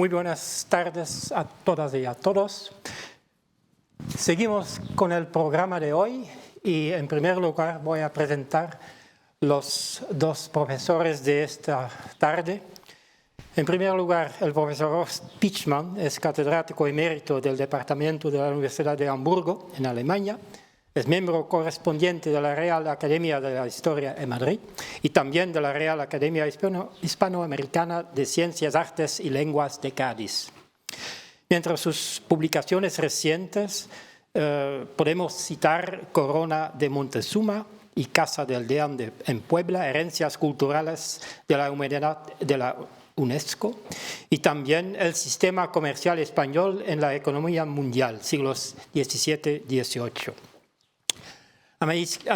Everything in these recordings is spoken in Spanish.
Muy buenas tardes a todas y a todos. Seguimos con el programa de hoy y en primer lugar voy a presentar los dos profesores de esta tarde. En primer lugar, el profesor Horst Pichmann es catedrático emérito del Departamento de la Universidad de Hamburgo, en Alemania. Es miembro correspondiente de la Real Academia de la Historia en Madrid y también de la Real Academia Hispanoamericana de Ciencias, Artes y Lenguas de Cádiz. Entre sus publicaciones recientes podemos citar Corona de Montezuma y Casa del Deán en Puebla, Herencias Culturales de la Humanidad de la UNESCO, y también El Sistema Comercial Español en la Economía Mundial, siglos XVII-XVIII. A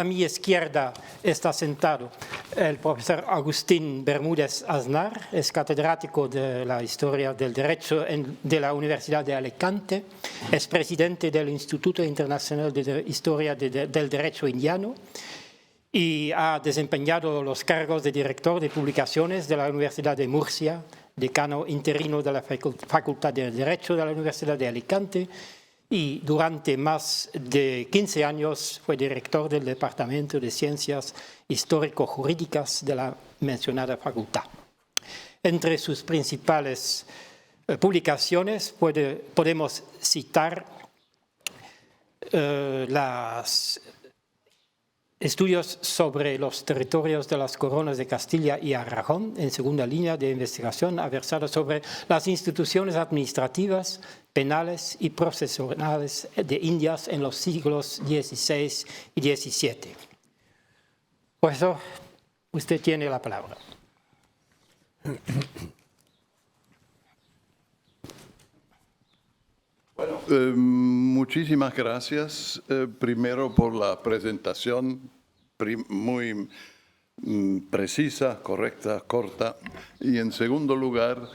mi izquierda está sentado el profesor Agustín Bermúdez Aznar, es catedrático de la Historia del Derecho de la Universidad de Alicante, es presidente del Instituto Internacional de Historia del Derecho Indiano y ha desempeñado los cargos de director de publicaciones de la Universidad de Murcia, decano interino de la Facultad de Derecho de la Universidad de Alicante, y durante más de 15 años fue director del Departamento de Ciencias Histórico-Jurídicas de la mencionada facultad. Entre sus principales publicaciones podemos citar los estudios sobre los territorios de las coronas de Castilla y Aragón, en segunda línea de investigación, ha versado sobre las instituciones administrativas, penales y procesionales de Indias en los siglos XVI y XVII. Profesor, usted tiene la palabra. Bueno, muchísimas gracias. Primero por la presentación muy precisa, correcta, corta. Y en segundo lugar,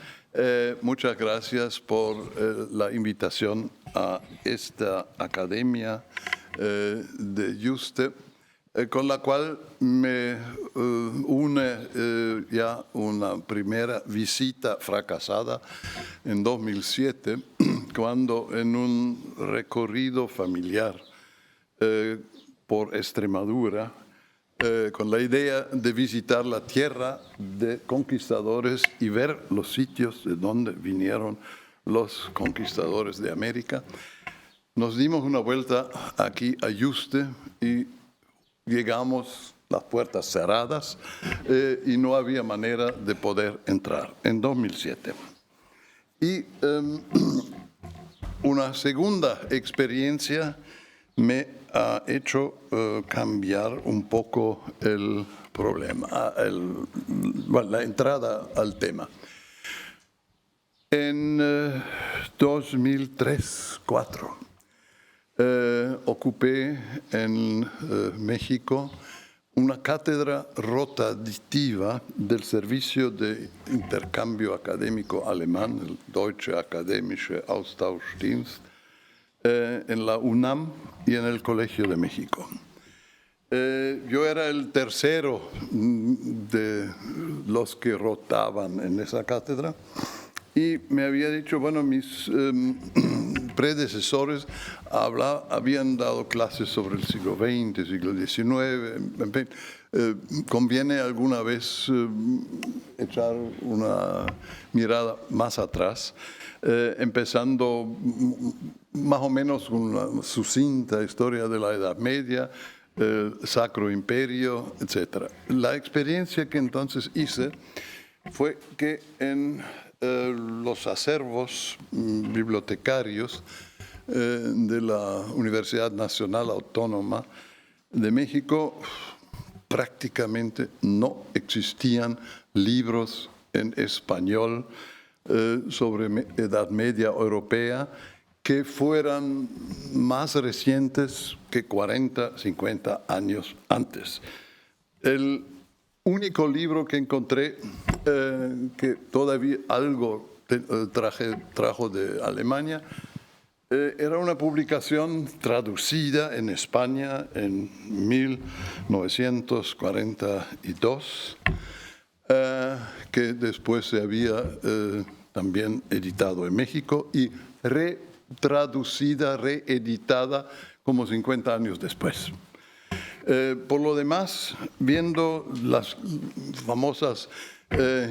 muchas gracias por la invitación a esta academia de Juste, con la cual me une ya una primera visita fracasada en 2007, cuando en un recorrido familiar por Extremadura, con la idea de visitar la tierra de conquistadores y ver los sitios de donde vinieron los conquistadores de América, nos dimos una vuelta aquí a Juste y llegamos las puertas cerradas y no había manera de poder entrar en 2007. Y una segunda experiencia me ha hecho cambiar un poco el problema, la entrada al tema. En 2003-2004 ocupé en México una cátedra rotativa del Servicio de Intercambio Académico Alemán, el Deutsche Akademische Austauschdienst, en la UNAM y en el Colegio de México. Yo era el tercero de los que rotaban en esa cátedra y me había dicho, bueno, mis predecesores habían dado clases sobre el siglo XX, siglo XIX, en fin, conviene alguna vez echar una mirada más atrás, empezando más o menos con una sucinta historia de la Edad Media, Sacro Imperio, etc. La experiencia que entonces hice fue que en los acervos bibliotecarios de la Universidad Nacional Autónoma de México prácticamente no existían libros en español sobre Edad Media europea que fueran más recientes que 40, 50 años antes. El único libro que encontré que todavía algo trajo de Alemania era una publicación traducida en España en 1942 que después se había también editado en México y retraducida, reeditada como 50 años después. Por lo demás, viendo las famosas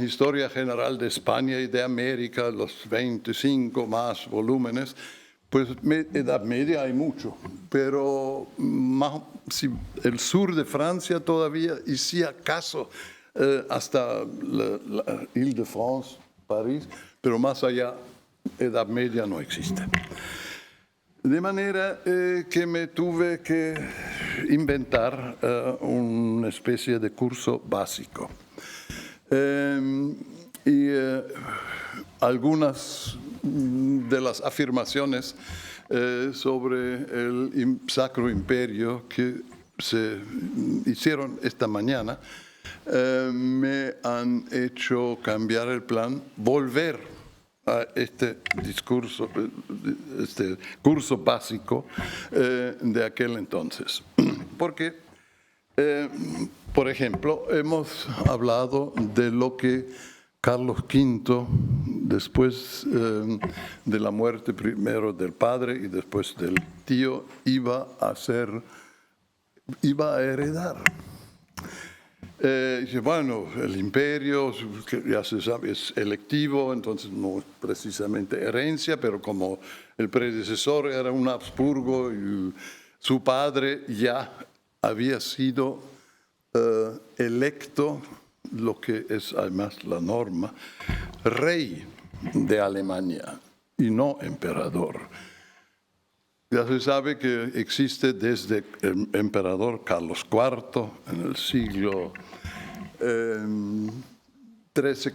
Historia General de España y de América, los 25 más volúmenes, pues Edad Media hay mucho, pero más, si el sur de Francia todavía, y si acaso hasta la Île-de-France, París, pero más allá, Edad Media no existe. De manera que me tuve que inventar una especie de curso básico. Algunas de las afirmaciones sobre el Sacro Imperio que se hicieron esta mañana me han hecho cambiar el plan, volver a este discurso, este curso básico de aquel entonces. Porque, por ejemplo, hemos hablado de lo que Carlos V, después de la muerte primero del padre y después del tío, iba a heredar. Bueno, el imperio, que ya se sabe, es electivo, entonces no es precisamente herencia, pero como el predecesor era un Habsburgo y su padre ya había sido electo, lo que es además la norma, rey de Alemania y no emperador. Ya se sabe que existe desde el emperador Carlos IV en el siglo XIII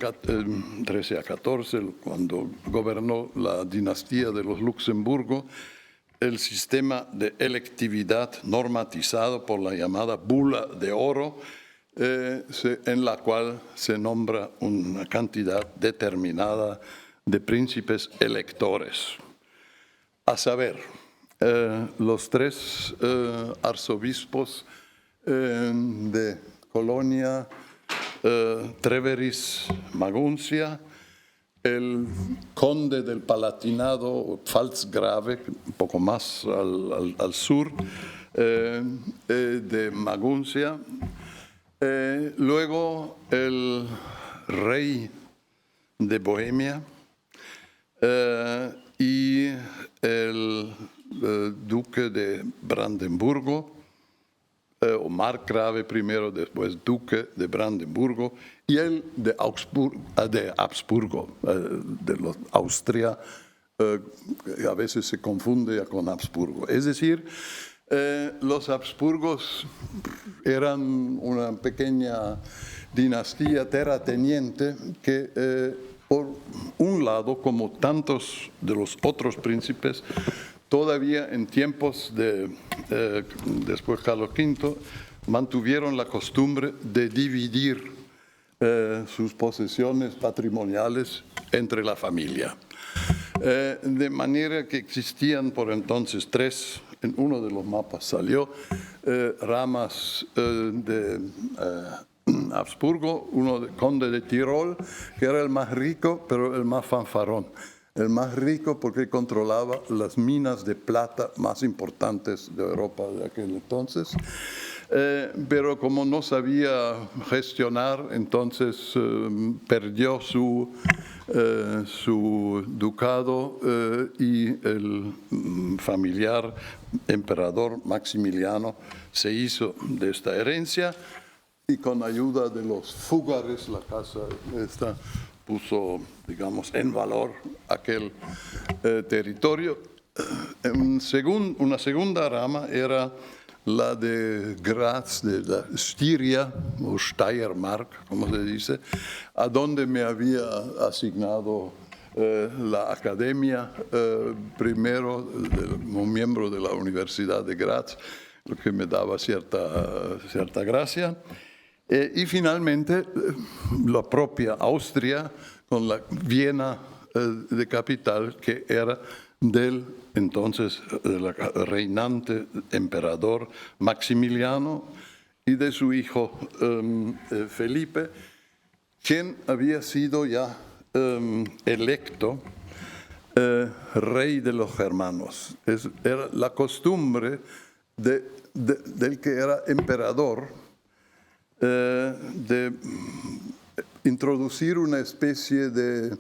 a XIV, cuando gobernó la dinastía de los Luxemburgo, el sistema de electividad normatizado por la llamada Bula de Oro, en la cual se nombra una cantidad determinada de príncipes electores. A saber, los tres arzobispos de Colonia, Treveris, Maguncia, el conde del Palatinado, Pfalzgrave, un poco más al sur de Maguncia, luego el rey de Bohemia y el duque de Brandenburgo, o margrave primero, después duque de Brandenburgo, y el de Habsburgo, de los Austria, a veces se confunde con Habsburgo. Es decir, los Habsburgos eran una pequeña dinastía terrateniente que, por un lado, como tantos de los otros príncipes, todavía en tiempos de después Carlos V, mantuvieron la costumbre de dividir sus posesiones patrimoniales entre la familia. De manera que existían por entonces tres, en uno de los mapas salió, ramas de Habsburgo, uno de conde de Tirol, que era el más rico, pero el más fanfarrón. El más rico porque controlaba las minas de plata más importantes de Europa de aquel entonces. Pero como no sabía gestionar, entonces perdió su ducado y el familiar emperador Maximiliano se hizo de esta herencia y con ayuda de los fúgares, la casa esta puso, digamos, en valor aquel territorio. Una segunda rama era la de Graz, de la Styria, o Steiermark, como se dice, a donde me había asignado la academia, primero como miembro de la Universidad de Graz, lo que me daba cierta gracia. Y finalmente la propia Austria con la Viena de capital, que era del entonces reinante emperador Maximiliano y de su hijo Felipe, quien había sido ya electo rey de los germanos. Era la costumbre del que era emperador de introducir una especie de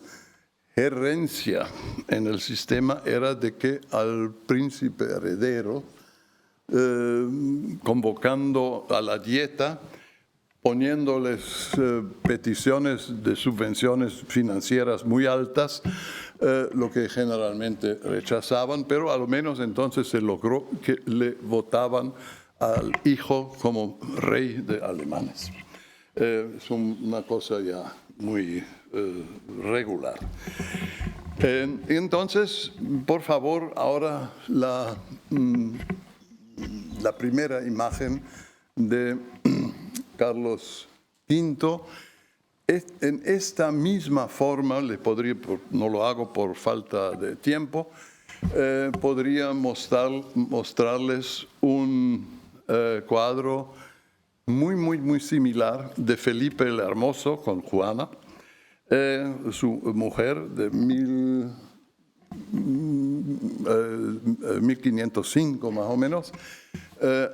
herencia en el sistema, era de que al príncipe heredero, convocando a la dieta, poniéndoles peticiones de subvenciones financieras muy altas, lo que generalmente rechazaban, pero al menos entonces se logró que le votaban al hijo como rey de alemanes. Es una cosa ya muy regular. Entonces, por favor, ahora la primera imagen de Carlos V. En esta misma forma, no lo hago por falta de tiempo, podría mostrarles un cuadro muy similar de Felipe el Hermoso con Juana, su mujer de 1505 más o menos.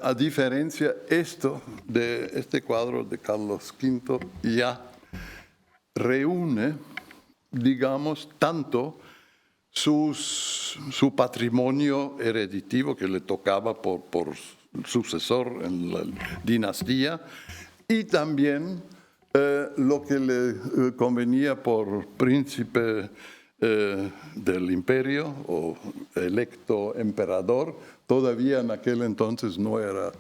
A diferencia de este cuadro de Carlos V ya reúne, digamos, tanto su patrimonio hereditivo que le tocaba por sucesor en la dinastía, y también lo que le convenía por príncipe del imperio o electo emperador. Todavía en aquel entonces no era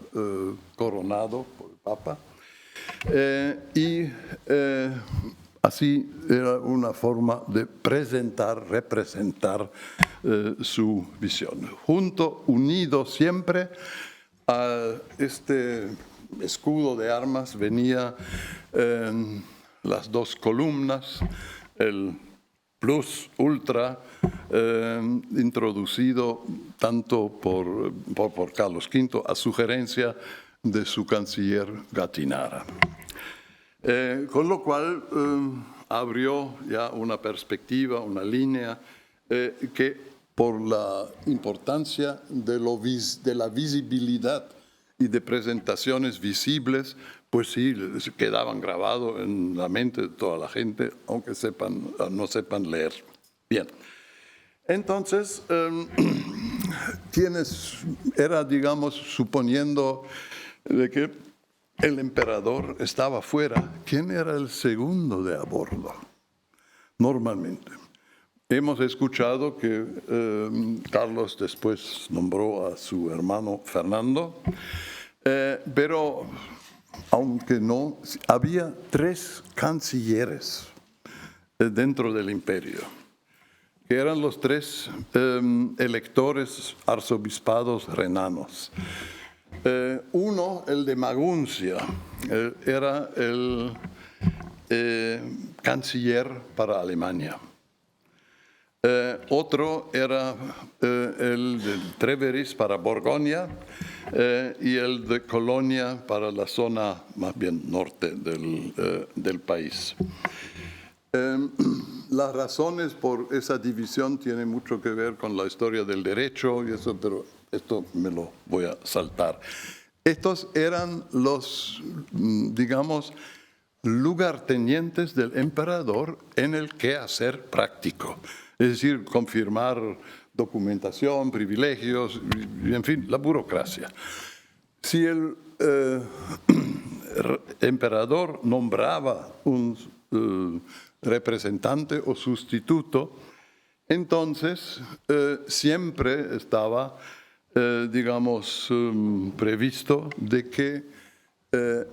coronado por el Papa. Así era una forma de representar su visión. Unido siempre a este escudo de armas venía las dos columnas, el plus ultra, introducido tanto por Carlos V a sugerencia de su canciller Gattinara. Con lo cual abrió ya una perspectiva, una línea que por la importancia de la visibilidad y de presentaciones visibles, pues sí, quedaban grabados en la mente de toda la gente, aunque no sepan leer. Bien, entonces, era, digamos, suponiendo de que el emperador estaba fuera, ¿quién era el segundo de a bordo? Normalmente. Hemos escuchado que Carlos después nombró a su hermano Fernando, pero aunque no, había 3 cancilleres dentro del imperio, que eran los 3 electores arzobispados renanos. Uno, el de Maguncia, era el canciller para Alemania. Otro era el de Treveris para Borgoña y el de Colonia para la zona más bien norte del país. Las razones por esa división tienen mucho que ver con la historia del derecho y eso, pero esto me lo voy a saltar. Estos eran los, digamos, lugartenientes del emperador en el quehacer práctico. Es decir, confirmar documentación, privilegios, en fin, la burocracia. Si el emperador nombraba un representante o sustituto, entonces siempre estaba, digamos, previsto de que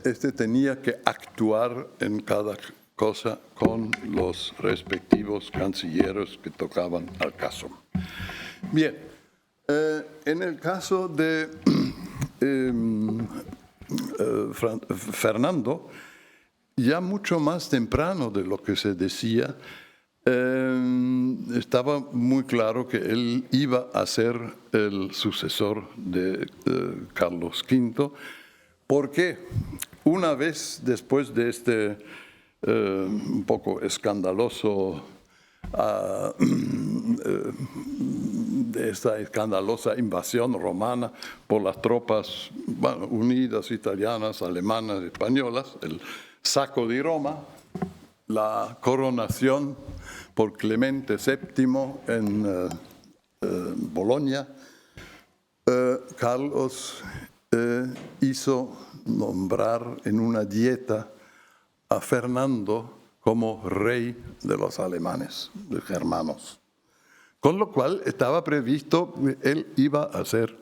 este tenía que actuar en cada cosa con los respectivos cancilleros que tocaban al caso. Bien, en el caso de Fernando, ya mucho más temprano de lo que se decía, estaba muy claro que él iba a ser el sucesor de Carlos V, porque una vez después de este un poco escandaloso de esta escandalosa invasión romana por las tropas unidas, italianas, alemanas, españolas, el saco de Roma, la coronación por Clemente VII en Bolonia. Carlos hizo nombrar en una dieta a Fernando como rey de los alemanes, de germanos. Con lo cual estaba previsto que él iba a ser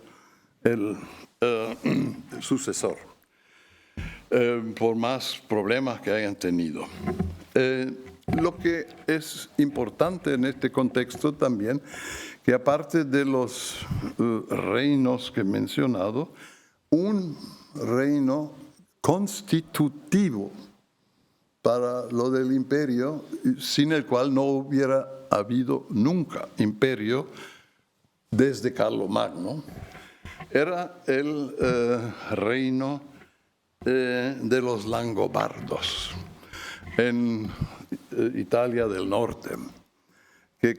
el sucesor, por más problemas que hayan tenido. Lo que es importante en este contexto también, que aparte de los reinos que he mencionado, un reino constitutivo para lo del imperio, sin el cual no hubiera habido nunca imperio desde Carlomagno, era el reino de los langobardos en Italia del Norte, que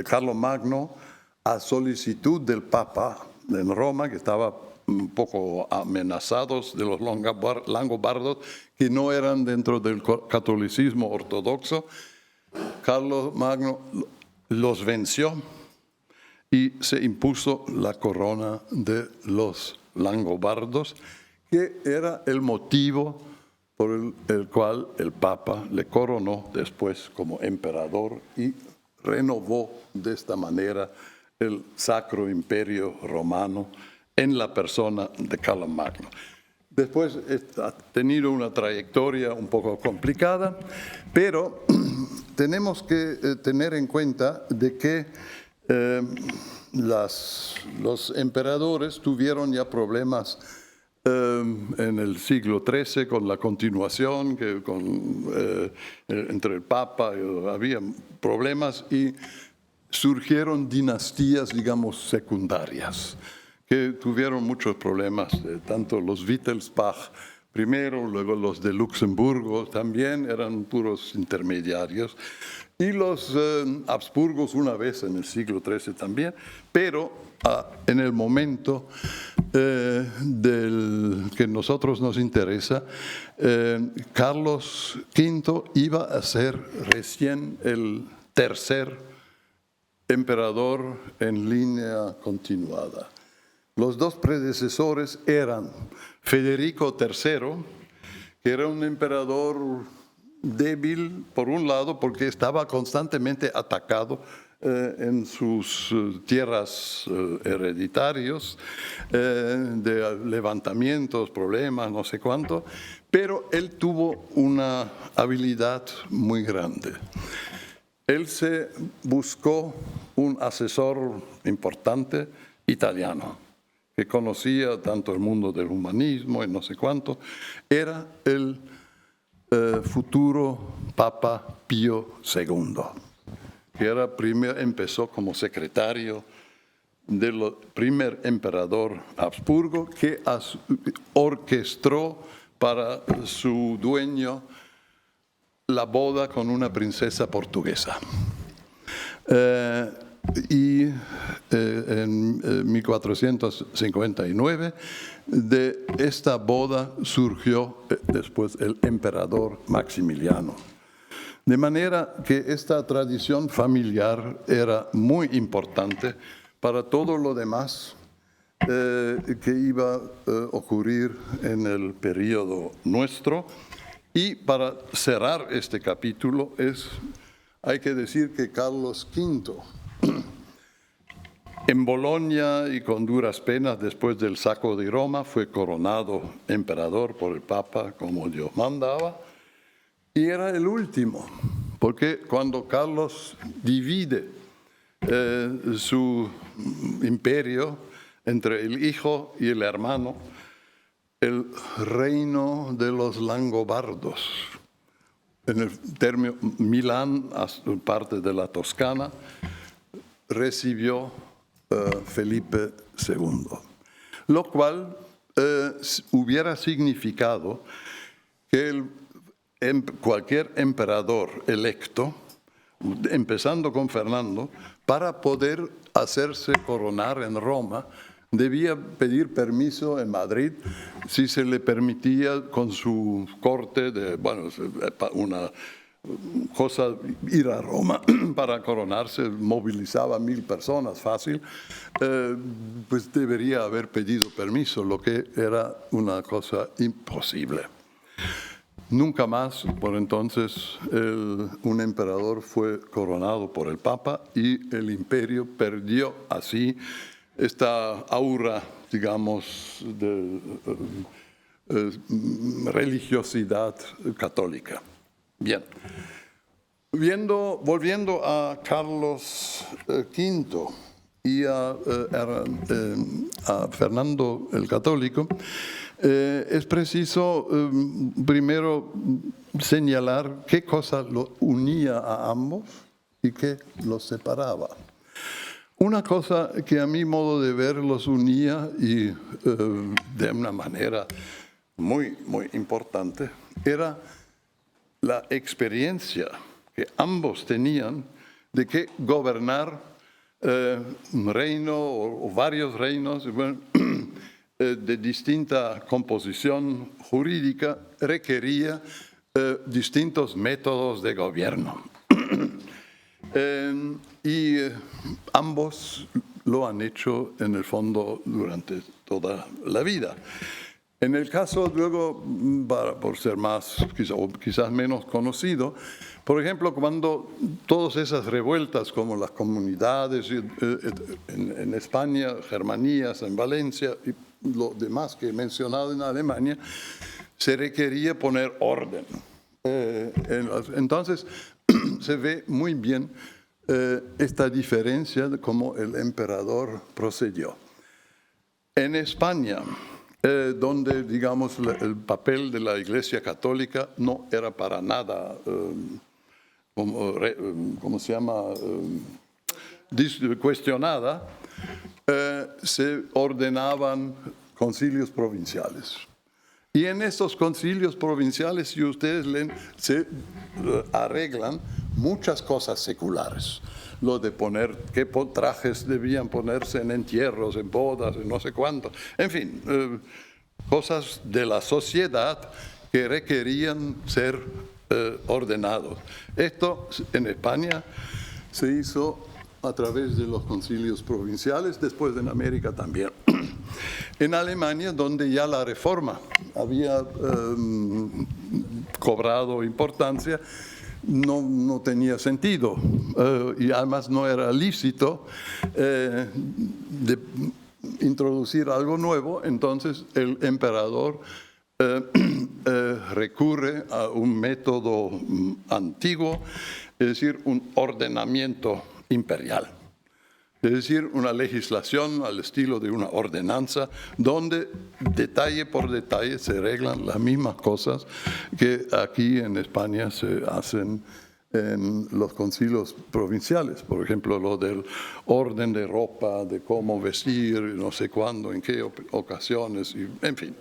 Carlomagno, a solicitud del Papa en Roma, que estaba un poco amenazados de los langobardos, que no eran dentro del catolicismo ortodoxo, Carlomagno los venció y se impuso la corona de los langobardos, que era el motivo por el cual el Papa le coronó después como emperador y renovó de esta manera el Sacro Imperio Romano en la persona de Carlomagno. Después ha tenido una trayectoria un poco complicada, pero tenemos que tener en cuenta de que los emperadores tuvieron ya problemas en el siglo XIII con la continuación, entre el Papa había problemas y surgieron dinastías, digamos, secundarias, que tuvieron muchos problemas, tanto los Wittelsbach primero, luego los de Luxemburgo también eran puros intermediarios, y los Habsburgos una vez en el siglo XIII también, pero en el momento del que nosotros nos interesa, Carlos V iba a ser recién el tercer emperador en línea continuada. Los dos predecesores eran Federico III, que era un emperador débil, por un lado, porque estaba constantemente atacado en sus tierras hereditarios, de levantamientos, problemas, no sé cuánto, pero él tuvo una habilidad muy grande. Él se buscó un asesor importante italiano, que conocía tanto el mundo del humanismo y no sé cuánto. Era el futuro Papa Pío II, que empezó como secretario del primer emperador Habsburgo, que orquestó para su dueño la boda con una princesa portuguesa. Y en 1459 de esta boda surgió después el emperador Maximiliano. De manera que esta tradición familiar era muy importante para todo lo demás que iba a ocurrir en el periodo nuestro. Y para cerrar este capítulo hay que decir que Carlos V, en Bolonia y con duras penas después del saco de Roma, fue coronado emperador por el Papa como Dios mandaba, y era el último, porque cuando Carlos divide su imperio entre el hijo y el hermano, el reino de los langobardos, en el término Milán, parte de la Toscana, recibió Felipe II, lo cual hubiera significado que cualquier emperador electo empezando con Fernando, para poder hacerse coronar en Roma, debía pedir permiso en Madrid si se le permitía con su corte, una cosa, ir a Roma para coronarse, movilizaba 1.000 personas fácil, pues debería haber pedido permiso, lo que era una cosa imposible. Nunca más, por entonces, un emperador fue coronado por el Papa y el imperio perdió así esta aura, digamos, de religiosidad católica. Bien. Volviendo a Carlos V y a Fernando el Católico, es preciso primero señalar qué cosa lo unía a ambos y qué los separaba. Una cosa que a mi modo de ver los unía y de una manera muy, muy importante era la experiencia que ambos tenían de que gobernar un reino o varios reinos de distinta composición jurídica requería distintos métodos de gobierno. Y ambos lo han hecho en el fondo durante toda la vida. En el caso, luego, por ser más, quizás menos conocido, por ejemplo, cuando todas esas revueltas como las comunidades en España, Germanías, en Valencia y lo demás que he mencionado en Alemania, se requería poner orden. Entonces, se ve muy bien esta diferencia de cómo el emperador procedió. En España, donde, digamos, el papel de la Iglesia Católica no era para nada, ¿cómo se llama?, cuestionada, se ordenaban concilios provinciales. Y en estos concilios provinciales, si ustedes leen, se arreglan muchas cosas seculares. Lo de poner qué trajes debían ponerse en entierros, en bodas, en no sé cuánto. En fin, cosas de la sociedad que requerían ser ordenados. Esto en España se hizo a través de los concilios provinciales, después en América también. En Alemania, donde ya la reforma había cobrado importancia, no tenía sentido y además no era lícito de introducir algo nuevo, entonces el emperador recurre a un método antiguo, es decir, un ordenamiento imperial. Es decir, una legislación al estilo de una ordenanza donde detalle por detalle se arreglan las mismas cosas que aquí en España se hacen en los concilios provinciales. Por ejemplo, lo del orden de ropa, de cómo vestir, no sé cuándo, en qué ocasiones, y, en fin.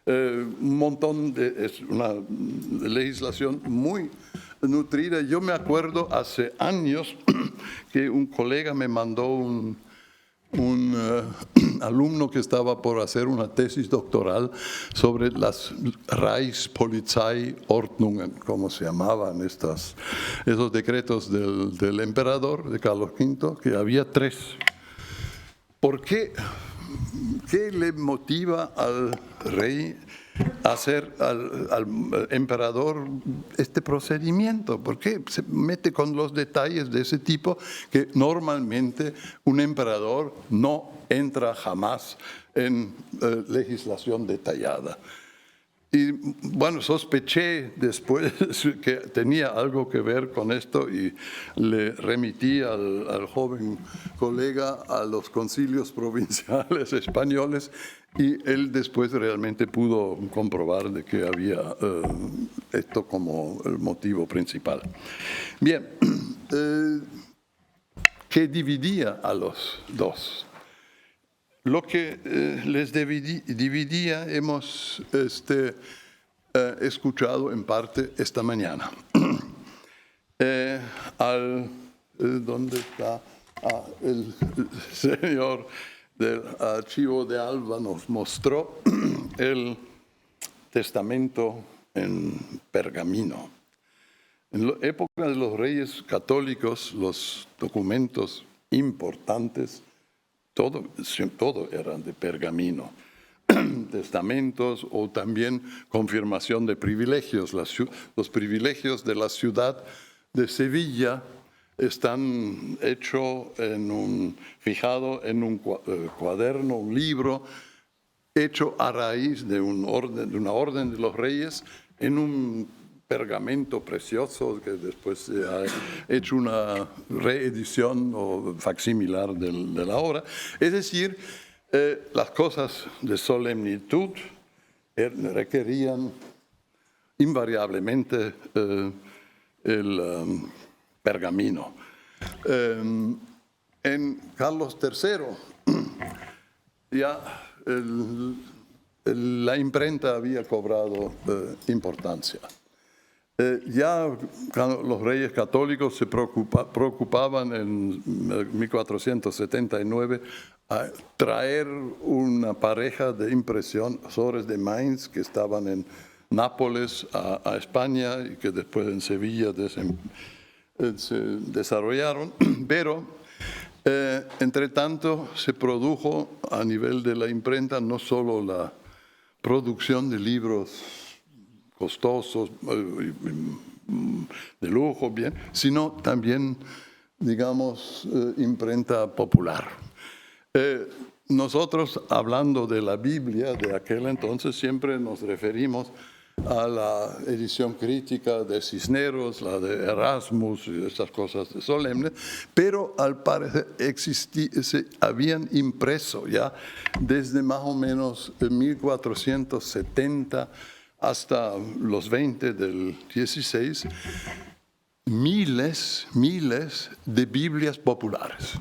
Un montón es una legislación muy nutrida. Yo me acuerdo hace años que un colega me mandó un alumno que estaba por hacer una tesis doctoral sobre las Reichspolizeiordnungen, como se llamaban esos decretos del emperador, de Carlos V, que había 3. ¿Por qué? ¿Qué le motiva al rey a hacer al emperador este procedimiento? ¿Por qué se mete con los detalles de ese tipo que normalmente un emperador no entra jamás en legislación detallada? Y bueno, sospeché después que tenía algo que ver con esto y le remití al joven colega a los concilios provinciales españoles y él después realmente pudo comprobar de que había esto como el motivo principal. Bien, ¿qué dividía a los dos? Lo que les dividía hemos escuchado en parte esta mañana. ¿Dónde está? El señor del archivo de Alba nos mostró el testamento en pergamino. En la época de los reyes católicos, los documentos importantes, todo eran de pergamino. Testamentos o también confirmación de privilegios. Los privilegios de la ciudad de Sevilla están fijado en un cuaderno, un libro, hecho a raíz de una orden de los reyes en un pergamento precioso que después se ha hecho una reedición o facsimilar de la obra. Es decir, las cosas de solemnitud requerían invariablemente el pergamino. En Carlos III ya la imprenta había cobrado importancia. Ya los reyes católicos se preocupaban en 1479 a traer una pareja de impresores de Mainz que estaban en Nápoles a España y que después en Sevilla se desarrollaron, pero entre tanto se produjo a nivel de la imprenta no solo la producción de libros costosos, de lujo, bien, sino también, digamos, imprenta popular. Nosotros, hablando de la Biblia de aquel entonces, siempre nos referimos a la edición crítica de Cisneros, la de Erasmus y estas cosas solemnes, pero al parecer se habían impreso ya desde más o menos 1470 hasta los 20 del 16, miles de Biblias populares.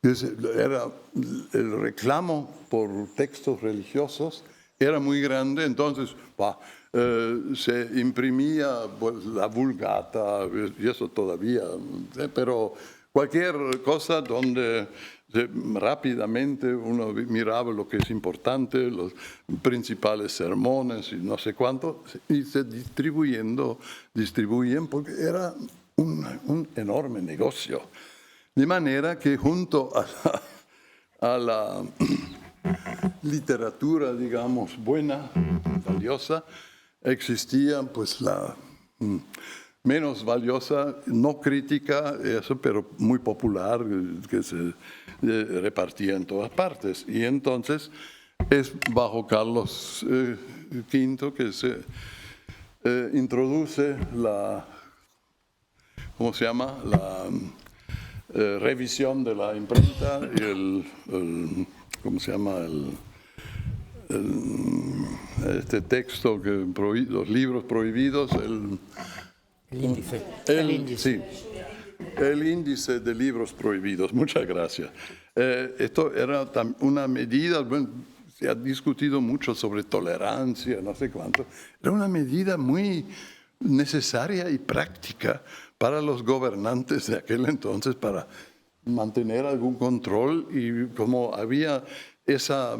Era el reclamo por textos religiosos era muy grande, entonces se imprimía pues, la Vulgata, y eso todavía, pero cualquier cosa donde rápidamente uno miraba lo que es importante, los principales sermones y no sé cuánto, y se distribuían porque era un enorme negocio. De manera que junto a la literatura, digamos, buena, valiosa, existía pues la menos valiosa, no crítica, eso, pero muy popular, que se repartía en todas partes. Y entonces es bajo Carlos V que se introduce la, ¿cómo se llama?, la revisión de la imprenta y ¿cómo se llama?, este texto, los libros prohibidos, el índice. Sí, el índice de libros prohibidos. Muchas gracias. Esto era una medida, bueno, se ha discutido mucho sobre tolerancia, no sé cuánto. Era una medida muy necesaria y práctica para los gobernantes de aquel entonces para mantener algún control, y como había esa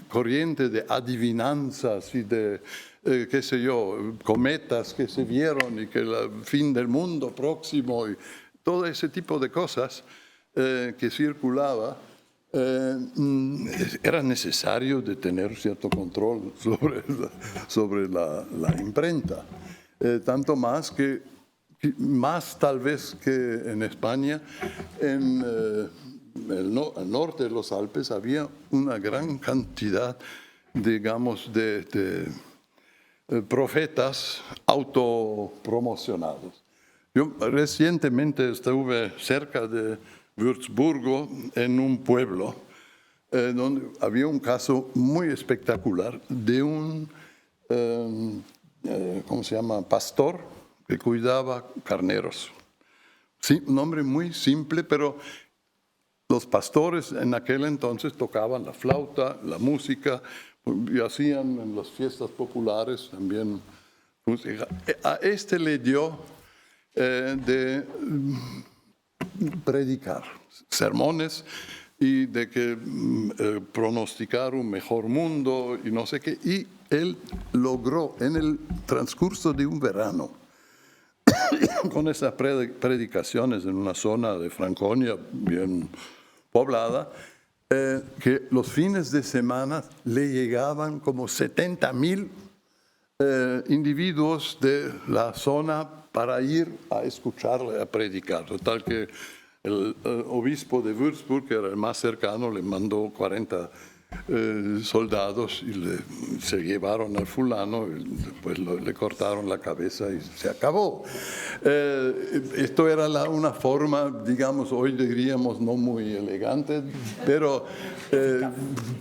corriente de adivinanzas y de, qué sé yo, cometas que se vieron y que el fin del mundo próximo y todo ese tipo de cosas que circulaba, era necesario de tener cierto control sobre la imprenta. Tanto más que, más tal vez que en España, en el norte de los Alpes había una gran cantidad, digamos, de profetas autopromocionados. Yo recientemente estuve cerca de Würzburgo, en un pueblo, donde había un caso muy espectacular de un, ¿cómo se llama?, pastor que cuidaba carneros. Sí, un hombre muy simple, pero los pastores en aquel entonces tocaban la flauta, la música, y hacían en las fiestas populares también música. A este le dio de predicar sermones y de que pronosticar un mejor mundo y no sé qué. Y él logró en el transcurso de un verano, con esas predicaciones en una zona de Franconia bien poblada, que los fines de semana le llegaban como 70.000 individuos de la zona para ir a escucharle a predicar. Total que el obispo de Würzburg, que era el más cercano, le mandó 40 soldados y se llevaron al fulano, y después le cortaron la cabeza y se acabó. Esto era una forma, digamos, hoy diríamos no muy elegante, pero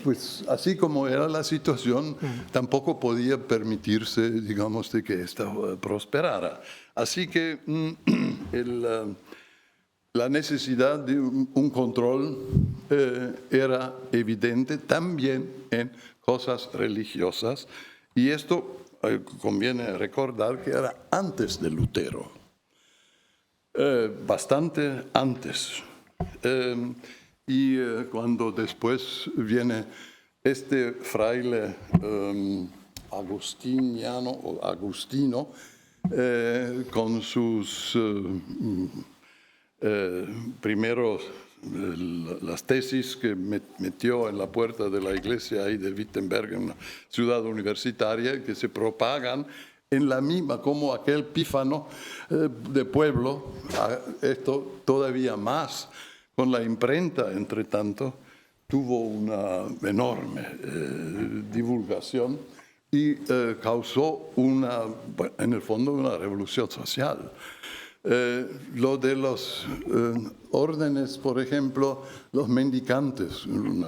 pues así como era la situación, tampoco podía permitirse, digamos, de que esta prosperara. Así que la necesidad de un control era evidente también en cosas religiosas, y esto conviene recordar que era antes de Lutero, bastante antes. Y cuando después viene este fraile agustiniano o agustino con sus primero las tesis que metió en la puerta de la iglesia ahí de Wittenberg, en una ciudad universitaria, que se propagan en la misma, como aquel pífano de pueblo, esto todavía más, con la imprenta, entre tanto, tuvo una enorme divulgación y causó en el fondo una revolución social. Lo de los órdenes, por ejemplo, los mendicantes, un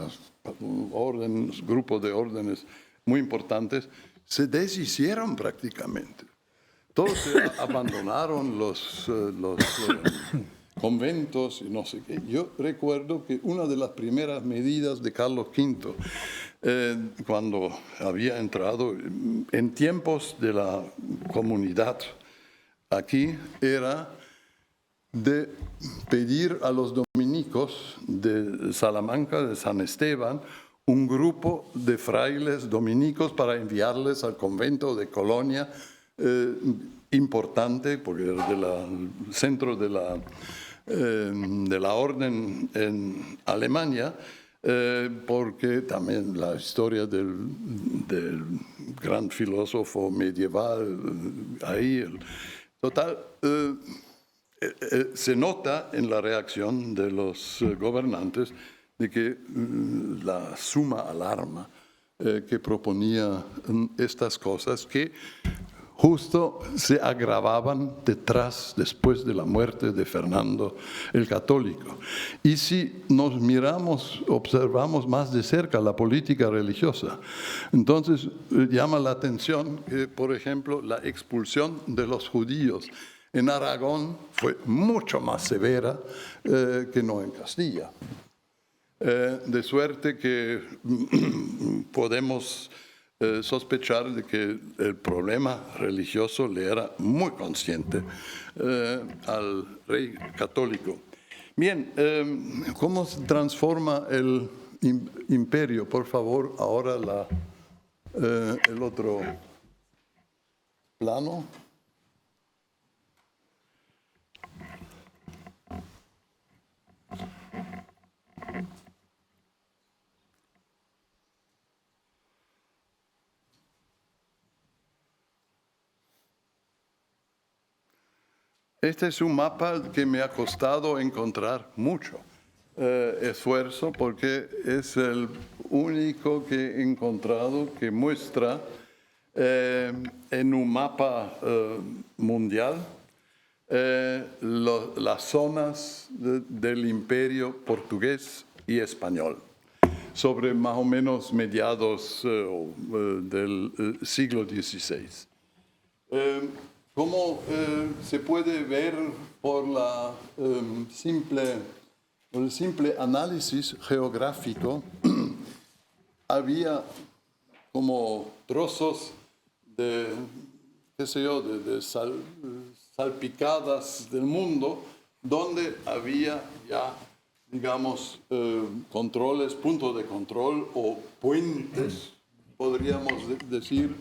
grupo de órdenes muy importantes, se deshicieron prácticamente. Todos abandonaron los conventos y no sé qué. Yo recuerdo que una de las primeras medidas de Carlos V, cuando había entrado en tiempos de la comunidad aquí, era de pedir a los dominicos de Salamanca, de San Esteban, un grupo de frailes dominicos para enviarles al convento de Colonia, importante, porque era del centro de la orden en Alemania, porque también la historia del gran filósofo medieval ahí, total, se nota en la reacción de los gobernantes de que la suma alarma que proponía estas cosas, que justo se agravaban después de la muerte de Fernando el Católico. Y si nos observamos más de cerca la política religiosa, entonces llama la atención que, por ejemplo, la expulsión de los judíos en Aragón fue mucho más severa que no en Castilla. De suerte que podemos sospechar de que el problema religioso le era muy consciente al rey católico. Bien, ¿cómo se transforma el imperio? Por favor, ahora el otro plano. Este es un mapa que me ha costado encontrar mucho esfuerzo, porque es el único que he encontrado que muestra en un mapa mundial las zonas del imperio portugués y español, sobre más o menos mediados del siglo XVI. Como se puede ver por el simple análisis geográfico, había como trozos de salpicadas del mundo, donde había ya, digamos, controles, puntos de control o puentes, podríamos decir,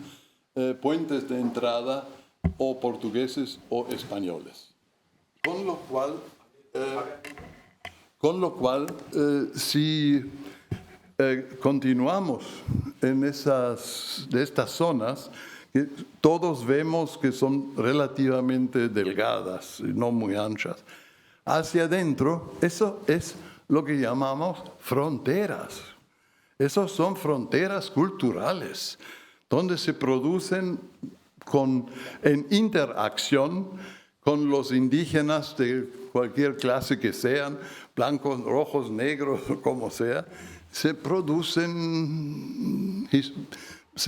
puentes de entrada o portugueses o españoles. Con lo cual, si continuamos en estas zonas, que todos vemos que son relativamente delgadas y no muy anchas, hacia adentro, eso es lo que llamamos fronteras. Esas son fronteras culturales, donde se producen en interacción con los indígenas de cualquier clase que sean, blancos, rojos, negros, como sea, se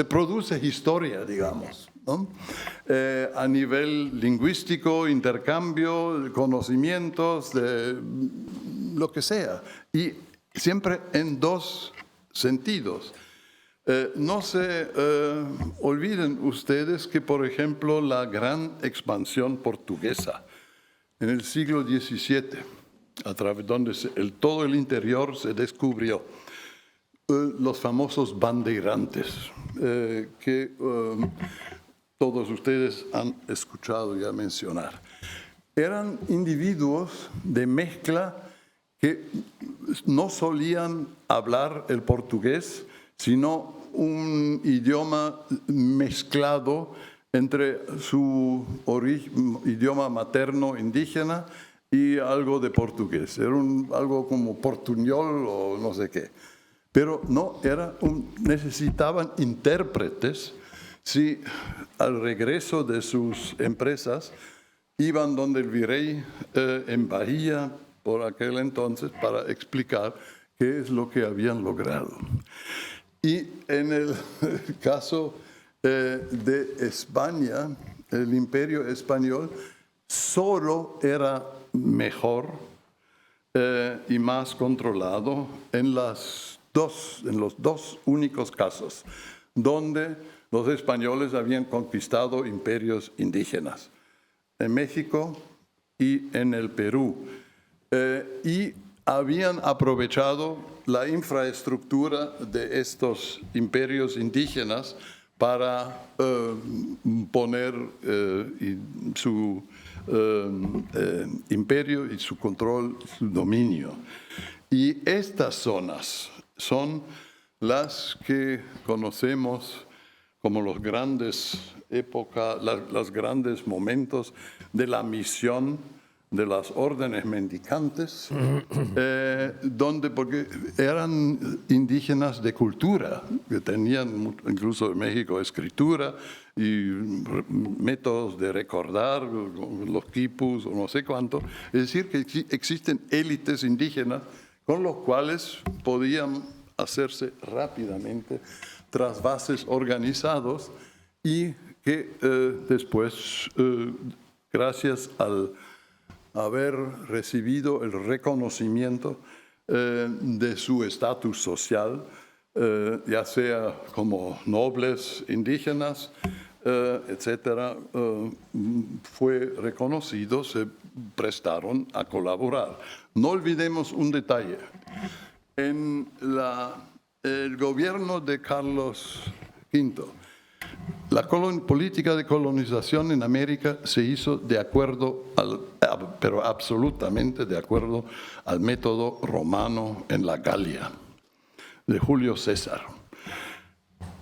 produce historia, digamos, ¿no? A nivel lingüístico, intercambio de conocimientos, de lo que sea, y siempre en dos sentidos. No se olviden ustedes que, por ejemplo, la gran expansión portuguesa en el siglo XVII, a través donde todo el interior se descubrió, los famosos bandeirantes, que todos ustedes han escuchado ya mencionar. Eran individuos de mezcla que no solían hablar el portugués, sino un idioma mezclado entre su idioma materno indígena y algo de portugués. Era algo como portuñol o no sé qué. Pero no necesitaban intérpretes si al regreso de sus empresas iban donde el virrey en Bahía por aquel entonces para explicar qué es lo que habían logrado. Y en el caso de España, el Imperio Español solo era mejor y más controlado en los dos únicos casos donde los españoles habían conquistado imperios indígenas, en México y en el Perú, y habían aprovechado la infraestructura de estos imperios indígenas para poner su imperio y su control, su dominio. Y estas zonas son las que conocemos como los grandes los grandes momentos de la misión de las órdenes mendicantes, porque eran indígenas de cultura, que tenían incluso en México escritura y métodos de recordar, los quipus o no sé cuánto. Es decir, que existen élites indígenas con los cuales podían hacerse rápidamente trasvases organizados y que después, gracias al haber recibido el reconocimiento de su estatus social, ya sea como nobles indígenas, etcétera, fue reconocido, se prestaron a colaborar. No olvidemos un detalle. En el gobierno de Carlos V, la política de colonización en América se hizo de acuerdo, pero absolutamente de acuerdo al método romano en la Galia, de Julio César.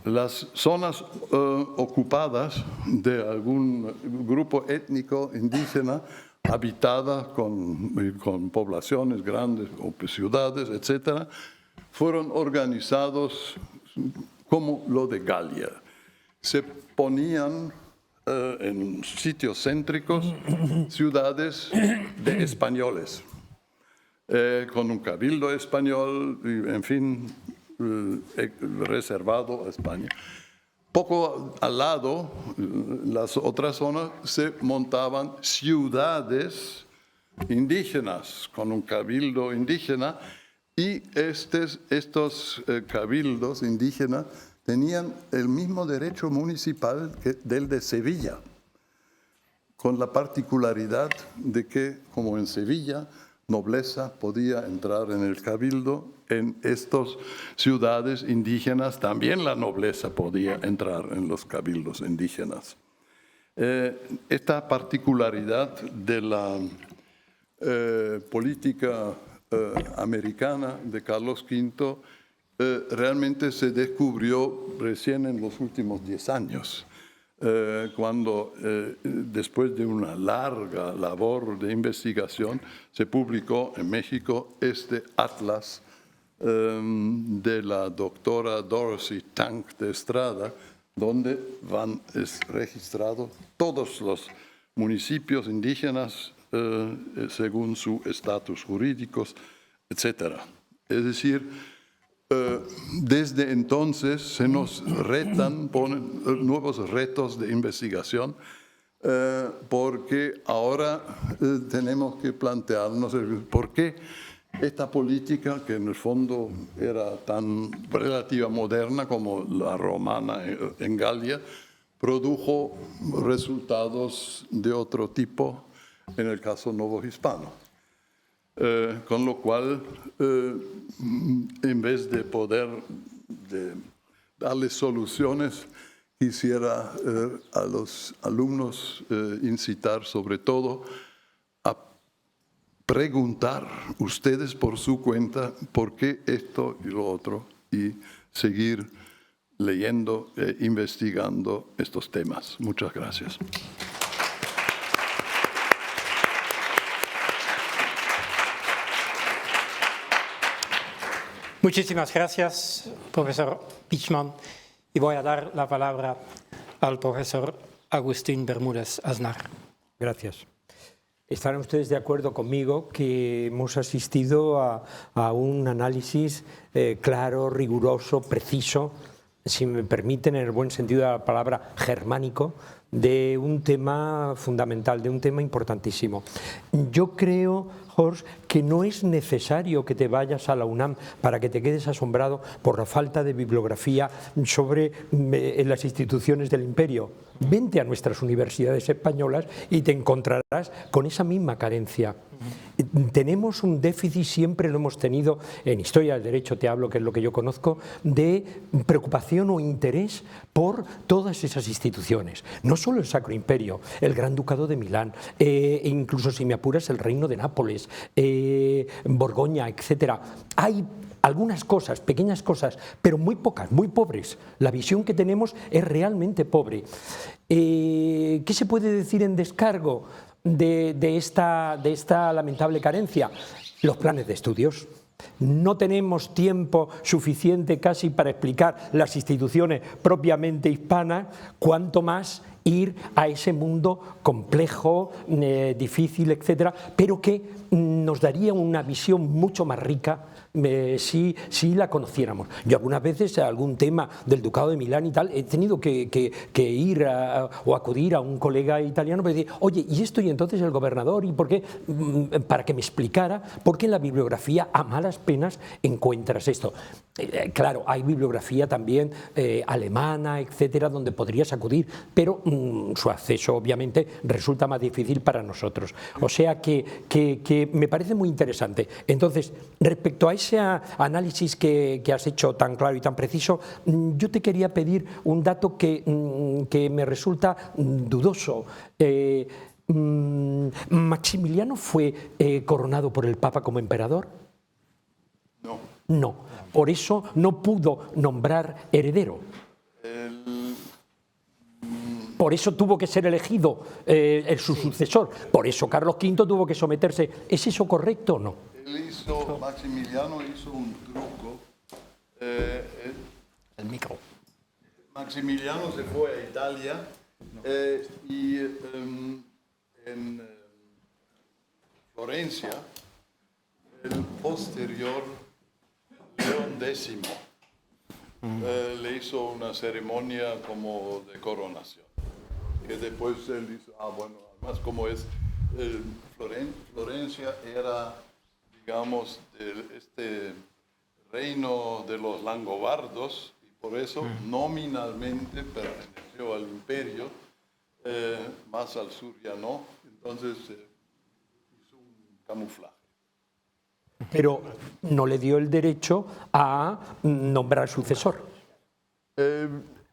Las zonas ocupadas de algún grupo étnico indígena, habitada con poblaciones grandes o ciudades, etc., fueron organizados como lo de Galia. Se ponían en sitios céntricos ciudades de españoles, con un cabildo español, en fin, reservado a España. Poco al lado, las otras zonas, se montaban ciudades indígenas con un cabildo indígena, y estos cabildos indígenas tenían el mismo derecho municipal que del de Sevilla, con la particularidad de que, como en Sevilla, nobleza podía entrar en el cabildo, en estas ciudades indígenas también la nobleza podía entrar en los cabildos indígenas. Esta particularidad de la política americana de Carlos V realmente se descubrió recién en los últimos 10 años. Cuando después de una larga labor de investigación se publicó en México este atlas de la doctora Dorothy Tank de Estrada, donde van registrados todos los municipios indígenas según su estatus jurídico, etc. Es decir, desde entonces se nos ponen nuevos retos de investigación, porque ahora tenemos que plantearnos por qué esta política, que en el fondo era tan relativa moderna como la romana en Galia, produjo resultados de otro tipo en el caso novohispano. Con lo cual, en vez de poder darles soluciones, quisiera a los alumnos incitar sobre todo a preguntar ustedes por su cuenta por qué esto y lo otro y seguir leyendo e investigando estos temas. Muchas gracias. Muchísimas gracias, profesor Pichman. Y voy a dar la palabra al profesor Agustín Bermúdez Aznar. Gracias. Estarán ustedes de acuerdo conmigo que hemos asistido a un análisis claro, riguroso, preciso, si me permiten, en el buen sentido de la palabra, germánico, de un tema fundamental, de un tema importantísimo. Yo creo, Horst, que no es necesario que te vayas a la UNAM para que te quedes asombrado por la falta de bibliografía sobre las instituciones del imperio. Vente a nuestras universidades españolas y te encontrarás con esa misma carencia. Tenemos un déficit, siempre lo hemos tenido, en historia del derecho te hablo, que es lo que yo conozco, de preocupación o interés por todas esas instituciones. No solo el Sacro Imperio, el Gran Ducado de Milán, incluso si me apuras el Reino de Nápoles, Borgoña, etc. Hay algunas cosas, pequeñas cosas, pero muy pocas, muy pobres. La visión que tenemos es realmente pobre. ¿Qué se puede decir en descargo de esta lamentable carencia? Los planes de estudios. No tenemos tiempo suficiente casi para explicar las instituciones propiamente hispanas, cuanto más ir a ese mundo complejo, difícil, etcétera, pero que nos daría una visión mucho más rica si la conociéramos. Yo algunas veces a algún tema del Ducado de Milán y tal he tenido que ir o acudir a un colega italiano para decir, oye, ¿y esto? Y entonces el gobernador, ¿y por qué? Para que me explicara por qué en la bibliografía a malas penas encuentras esto. Claro, hay bibliografía también alemana, etcétera, donde podrías acudir, pero su acceso obviamente resulta más difícil para nosotros. O sea que me parece muy interesante. Entonces, respecto a ese análisis que has hecho tan claro y tan preciso, yo te quería pedir un dato que me resulta dudoso. ¿Maximiliano fue coronado por el Papa como emperador? No. No. Por eso no pudo nombrar heredero. Por eso tuvo que ser elegido su sucesor. Por eso Carlos V tuvo que someterse. ¿Es eso correcto o no? Maximiliano hizo un truco. El micro. Maximiliano se fue a Italia y en Florencia, el posterior León X le hizo una ceremonia como de coronación, que después él hizo, bueno, además como es Florencia era, digamos, este reino de los langobardos, y por eso nominalmente perteneció al imperio, más al sur ya no, entonces hizo un camuflaje. Pero no le dio el derecho a nombrar sucesor.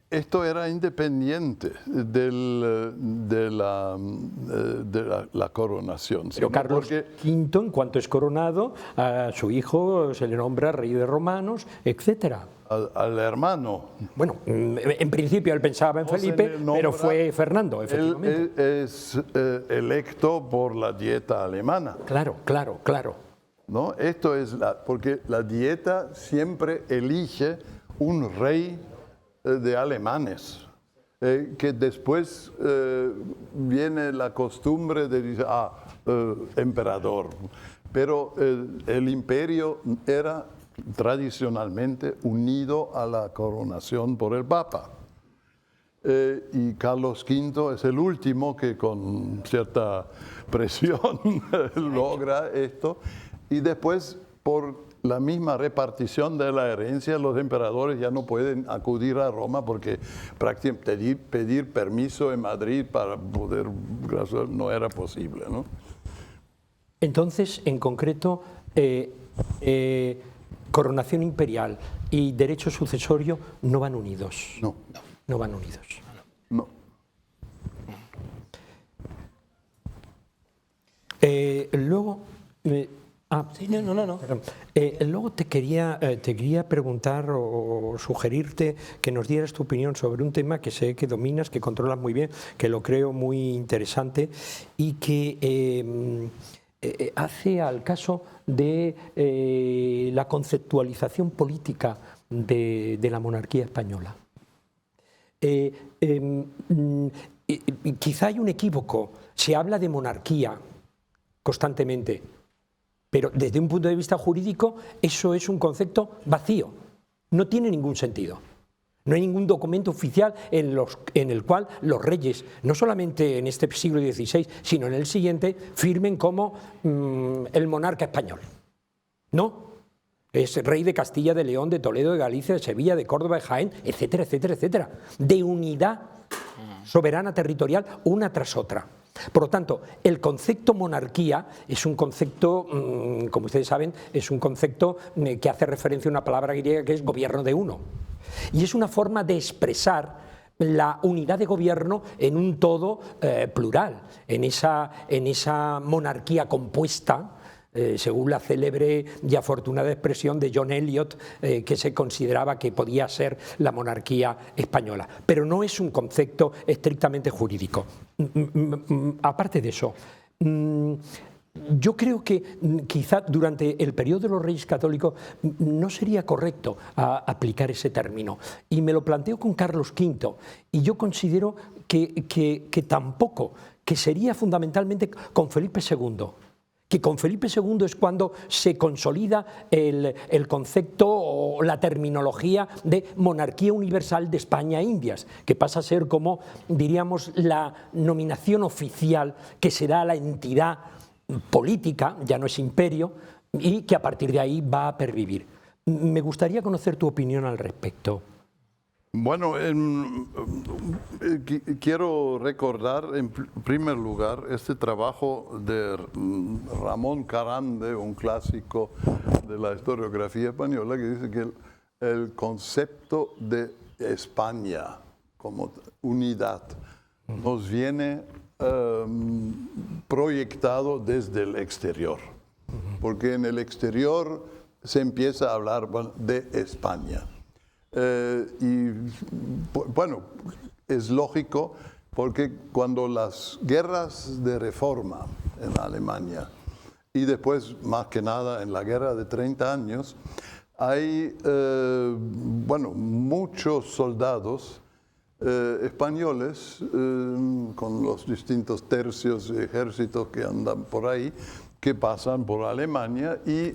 Esto era independiente de la coronación. Pero Carlos V, en cuanto es coronado, a su hijo se le nombra rey de romanos, etcétera. Al hermano. Bueno, en principio él pensaba en Felipe, pero fue Fernando, efectivamente. Él es electo por la dieta alemana. Claro. ¿No? Esto es porque la dieta siempre elige un rey de alemanes, que después viene la costumbre de decir, emperador. Pero el imperio era tradicionalmente unido a la coronación por el Papa. Y Carlos V es el último que con cierta presión logra esto. Y después, por la misma repartición de la herencia, los emperadores ya no pueden acudir a Roma porque prácticamente pedir permiso en Madrid para poder no era posible, ¿no? Entonces, en concreto, coronación imperial y derecho sucesorio no van unidos. No van unidos. No. Luego... Sí, no. Luego te quería preguntar o sugerirte que nos dieras tu opinión sobre un tema que sé que dominas, que controlas muy bien, que lo creo muy interesante y que hace al caso de la conceptualización política de la monarquía española. Quizá hay un equívoco, se habla de monarquía constantemente, pero desde un punto de vista jurídico eso es un concepto vacío, no tiene ningún sentido. No hay ningún documento oficial en el cual los reyes, no solamente en este siglo XVI, sino en el siguiente, firmen como el monarca español. No, es rey de Castilla, de León, de Toledo, de Galicia, de Sevilla, de Córdoba, de Jaén, etcétera, etcétera, etcétera, de unidad soberana territorial una tras otra. Por lo tanto, el concepto monarquía es un concepto, como ustedes saben, es un concepto que hace referencia a una palabra griega que es gobierno de uno. Y es una forma de expresar la unidad de gobierno en un todo plural, en esa monarquía compuesta, según la célebre y afortunada expresión de John Eliot, que se consideraba que podía ser la monarquía española. Pero no es un concepto estrictamente jurídico. Aparte de eso, yo creo que quizá durante el periodo de los Reyes Católicos no sería correcto aplicar ese término. Y me lo planteo con Carlos V. Y yo considero que tampoco, que sería fundamentalmente con Felipe II. Que con Felipe II es cuando se consolida el concepto o la terminología de monarquía universal de España e Indias, que pasa a ser como, diríamos, la nominación oficial que se da a la entidad política, ya no es imperio, y que a partir de ahí va a pervivir. Me gustaría conocer tu opinión al respecto. Bueno, quiero recordar en primer lugar este trabajo de Ramón Carande, un clásico de la historiografía española, que dice que el concepto de España como unidad nos viene proyectado desde el exterior, porque en el exterior se empieza a hablar de España. Y bueno, es lógico porque cuando las guerras de reforma en Alemania y después más que nada en la guerra de 30 años, hay muchos soldados españoles con los distintos tercios y ejércitos que andan por ahí, que pasan por Alemania y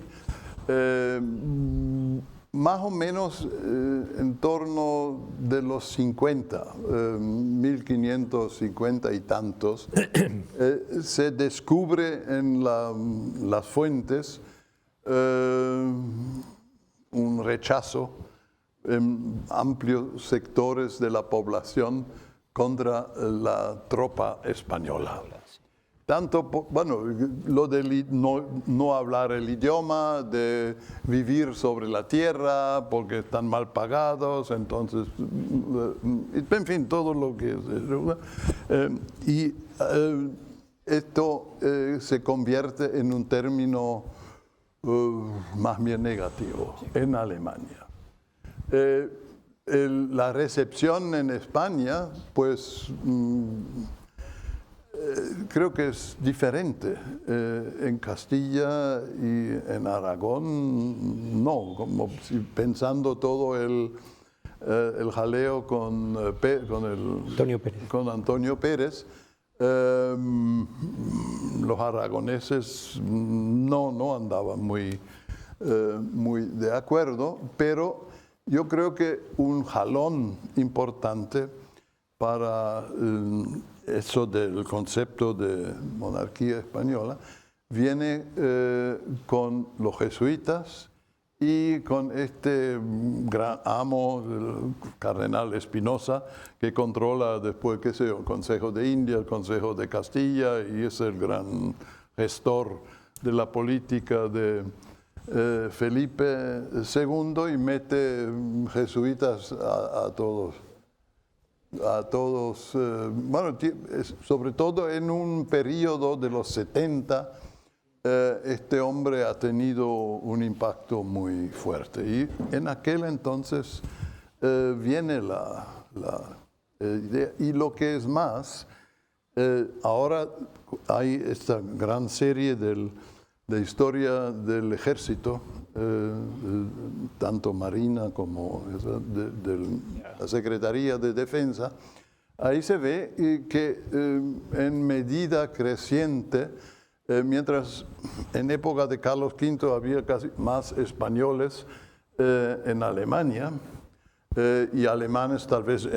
más o menos en torno de los 50, 1550 y tantos, se descubre en las fuentes un rechazo en amplios sectores de la población contra la tropa española. Tanto, bueno, lo de no hablar el idioma, de vivir sobre la tierra porque están mal pagados, entonces, en fin, todo lo que esto se convierte en un término más bien negativo en Alemania. La recepción en España, pues creo que es diferente. En Castilla y en Aragón, no, como si pensando todo el jaleo con Antonio Pérez, los aragoneses no andaban muy de acuerdo, pero yo creo que un jalón importante para eso del concepto de monarquía española viene con los jesuitas y con este gran amo, el cardenal Espinosa, que controla después, qué sé yo, el Consejo de India, el Consejo de Castilla, y es el gran gestor de la política de Felipe II, y mete jesuitas a todos. Bueno, sobre todo en un periodo de los 70, este hombre ha tenido un impacto muy fuerte. Y en aquel entonces viene la idea. Y lo que es más, ahora hay esta gran serie de historia del ejército, tanto Marina como de la Secretaría de Defensa. Ahí se ve que en medida creciente, mientras en época de Carlos V había casi más españoles en Alemania, y alemanes tal vez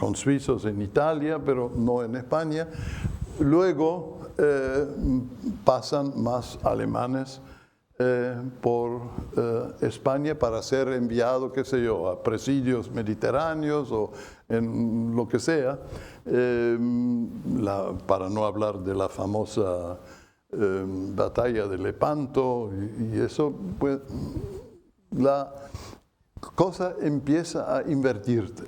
con suizos en Italia, pero no en España, luego pasan más alemanes por España para ser enviado, qué sé yo, a presidios mediterráneos o en lo que sea, para no hablar de la famosa batalla de Lepanto y eso, pues la cosa empieza a invertirse.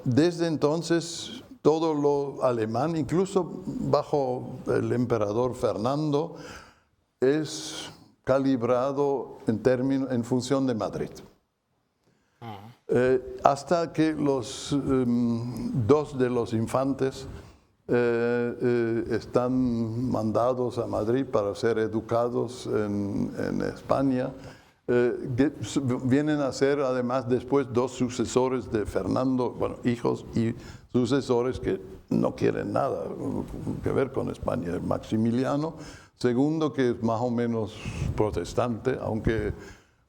Desde entonces, todo lo alemán, incluso bajo el emperador Fernando, es calibrado en función de Madrid. Hasta que los dos de los infantes están mandados a Madrid para ser educados en España. Vienen a ser además después dos sucesores de Fernando, bueno, hijos y sucesores que no quieren nada que ver con España. Maximiliano II, que es más o menos protestante, aunque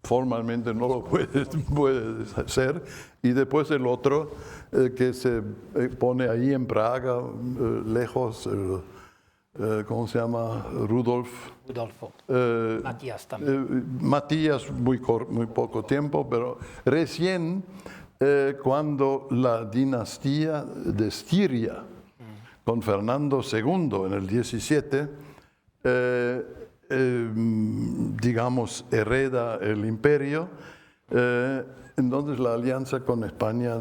formalmente no lo puede ser, y después el otro que se pone ahí en Praga, lejos, ¿cómo se llama? Rudolfo. Matías también. Matías muy poco tiempo, pero recién cuando la dinastía de Estiria, con Fernando II en el 17, digamos, hereda el imperio, entonces la alianza con España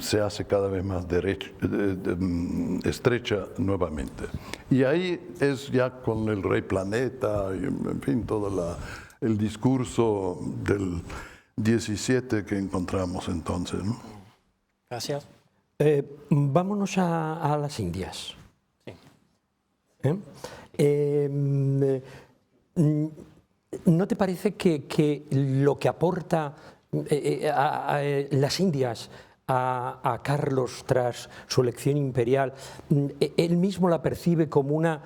se hace cada vez más estrecha nuevamente. Y ahí es ya con el rey Planeta, y, en fin, todo el discurso del 17 que encontramos entonces, ¿no? Gracias. Vámonos a las Indias. Sí. ¿No te parece que lo que aporta las Indias a Carlos tras su elección imperial, él mismo la percibe como una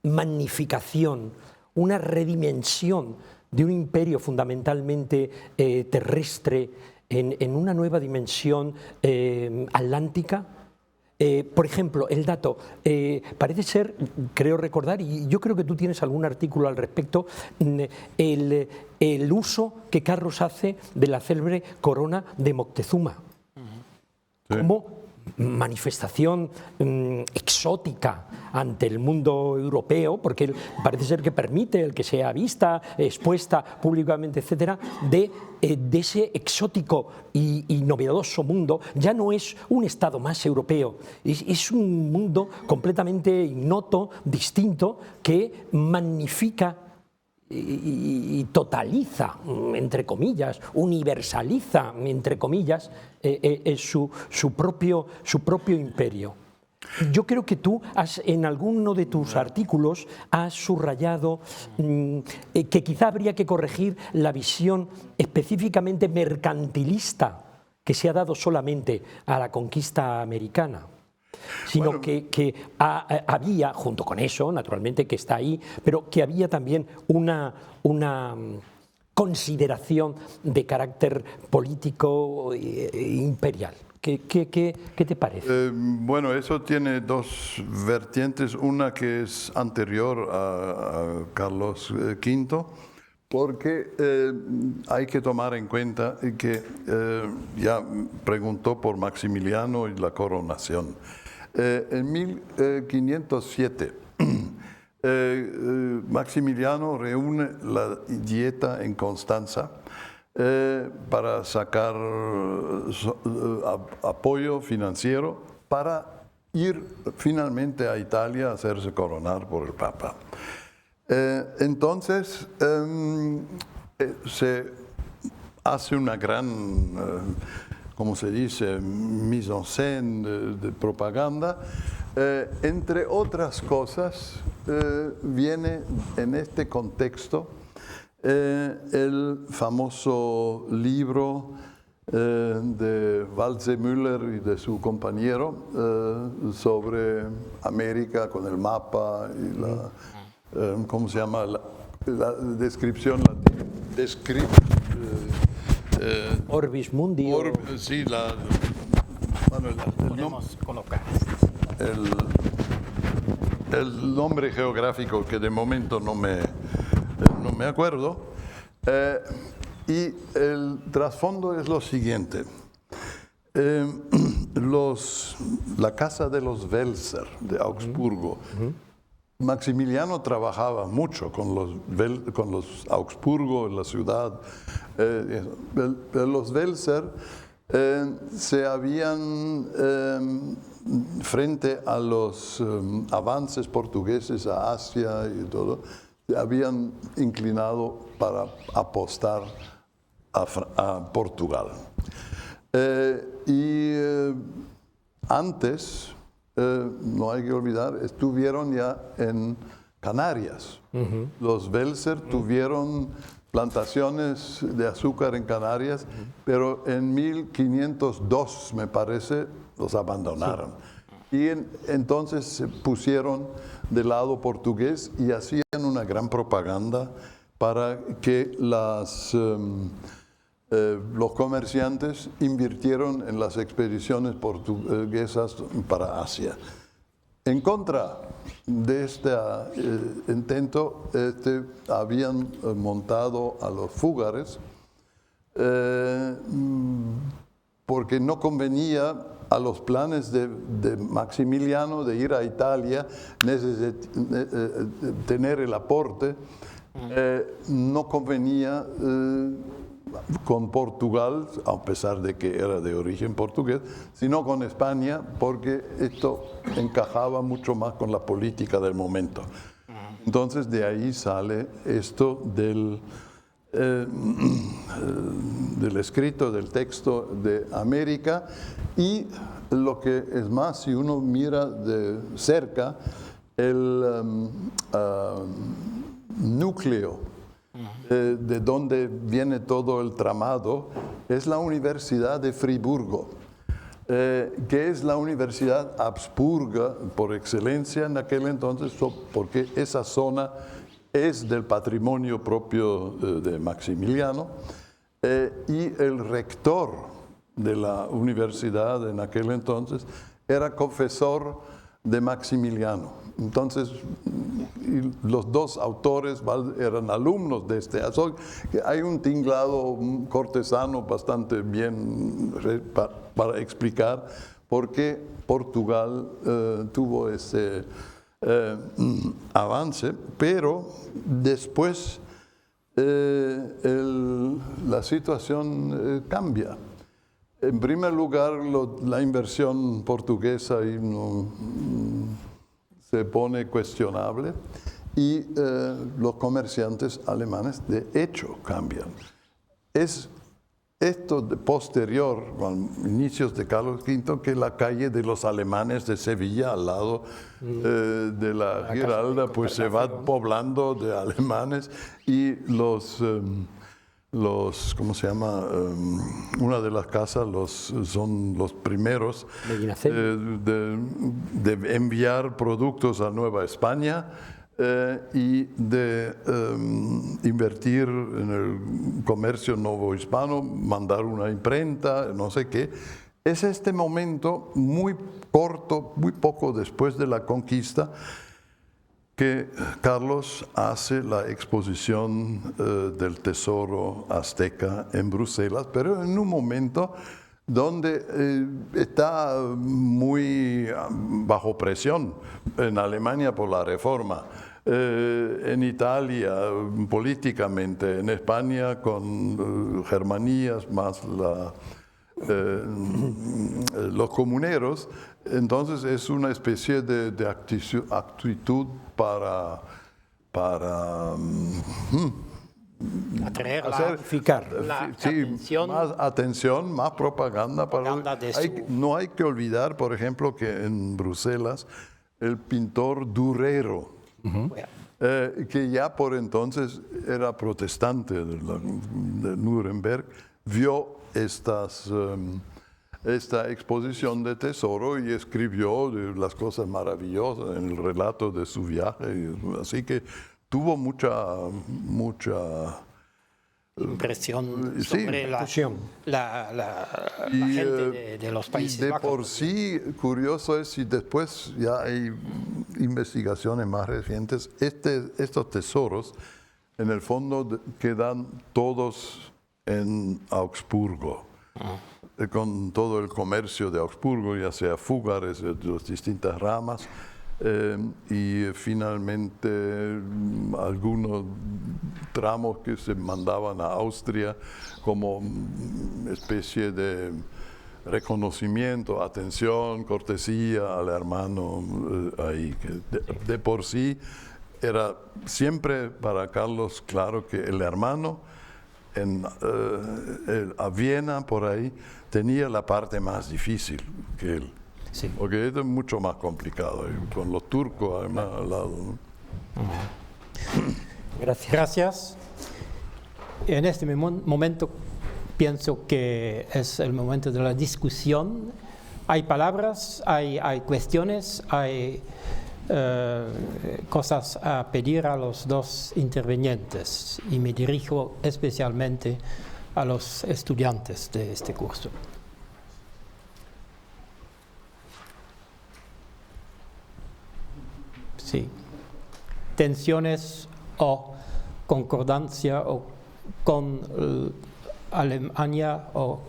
magnificación, una redimensión de un imperio fundamentalmente terrestre en una nueva dimensión atlántica? Por ejemplo, el dato, parece ser, creo recordar, y yo creo que tú tienes algún artículo al respecto, el uso que Carlos hace de la célebre corona de Moctezuma. como manifestación exótica ante el mundo europeo, porque parece ser que permite el que sea vista, expuesta públicamente, etcétera, de ese exótico y novedoso mundo. Ya no es un Estado más europeo, es un mundo completamente ignoto, distinto, que magnifica y totaliza, entre comillas, universaliza, entre comillas, su propio imperio. Yo creo que tú en alguno de tus artículos has subrayado que quizá habría que corregir la visión específicamente mercantilista que se ha dado solamente a la conquista americana, sino que había, junto con eso, naturalmente que está ahí, pero que había también una consideración de carácter político e imperial. ¿Qué te parece? Bueno, eso tiene dos vertientes, una que es anterior a Carlos V, porque hay que tomar en cuenta que ya preguntó por Maximiliano y la coronación. En 1507, Maximiliano reúne la dieta en Constanza para sacar apoyo financiero para ir finalmente a Italia a hacerse coronar por el Papa. Entonces se hace una gran, como se dice, mise en scène de propaganda. Entre otras cosas, viene en este contexto el famoso libro de Waldseemüller y de su compañero sobre América con el mapa y la, ¿cómo se llama? La descripción latina. Orbis Mundi. Sí, Podemos colocar el nombre geográfico que de momento no me acuerdo. Y el trasfondo es lo siguiente. La casa de los Welser de Augsburgo. Maximiliano trabajaba mucho con los Augsburgo en la ciudad. Los Welser se habían, frente a los avances portugueses a Asia y todo, se habían inclinado para apostar a Portugal. Antes, no hay que olvidar, estuvieron ya en Canarias. Los Welser tuvieron plantaciones de azúcar en Canarias, pero en 1502, me parece, los abandonaron. Y entonces se pusieron del lado portugués y hacían una gran propaganda para que los comerciantes invirtieron en las expediciones portuguesas para Asia. En contra de este intento, habían montado a los fúgares porque no convenía a los planes de Maximiliano de ir a Italia, tener el aporte, no convenía con Portugal, a pesar de que era de origen portugués, sino con España, porque esto encajaba mucho más con la política del momento. Entonces de ahí sale esto del escrito, del texto de América, y lo que es más, si uno mira de cerca, el núcleo de donde viene todo el tramado, es la Universidad de Friburgo, que es la universidad habsburga por excelencia en aquel entonces, porque esa zona es del patrimonio propio de Maximiliano, y el rector de la universidad en aquel entonces era confesor de Maximiliano. Entonces, y los dos autores eran alumnos de este. Hay un tinglado cortesano bastante bien para explicar por qué Portugal tuvo ese avance, pero después la situación cambia. En primer lugar, la inversión portuguesa se pone cuestionable y los comerciantes alemanes de hecho cambian. Es esto posterior, a inicios de Carlos V, que la calle de los alemanes de Sevilla, al lado de la Giralda, pues se va poblando de alemanes y ¿cómo se llama? Una de las casas son los primeros de enviar productos a Nueva España y de invertir en el comercio novohispano, mandar una imprenta, no sé qué. Es este momento muy corto, muy poco después de la conquista, que Carlos hace la exposición del tesoro azteca en Bruselas, pero en un momento donde está muy bajo presión en Alemania por la reforma, en Italia políticamente, en España con Germanías más los comuneros. Entonces es una especie de actitud para atraer más atención, más propaganda. No hay que olvidar, por ejemplo, que en Bruselas el pintor Durero, que ya por entonces era protestante de Nuremberg, vio esta exposición de tesoro y escribió las cosas maravillosas en el relato de su viaje. Así que tuvo mucha impresión sobre la gente de los Países Bajos. Por sí, curioso es si después ya hay investigaciones más recientes, estos tesoros en el fondo quedan todos en Augsburgo. Con todo el comercio de Augsburgo, ya sea Fúgares de las distintas ramas, y finalmente algunos tramos que se mandaban a Austria como especie de reconocimiento, atención, cortesía al hermano ahí. Que de por sí era siempre para Carlos claro que el hermano a Viena, por ahí, tenía la parte más difícil que él. Sí. Porque esto es mucho más complicado, con los turcos además al lado, ¿no? Gracias. En este momento pienso que es el momento de la discusión. Hay palabras, hay cuestiones, hay cosas a pedir a los dos intervinientes y me dirijo especialmente a los estudiantes de este curso. Sí. Tensiones o concordancia o con Alemania o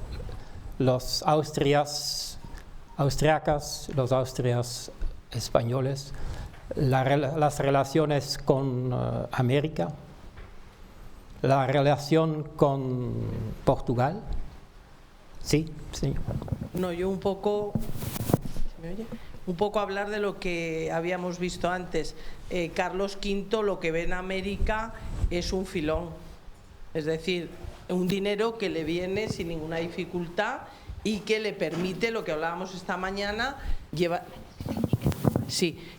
los austriacas, los austrias españoles, las relaciones con América, la relación con Portugal. Sí, señor. No, yo un poco, ¿me oye? Un poco hablar de lo que habíamos visto antes. Carlos V lo que ve en América es un filón, es decir, un dinero que le viene sin ninguna dificultad y que le permite, lo que hablábamos esta mañana,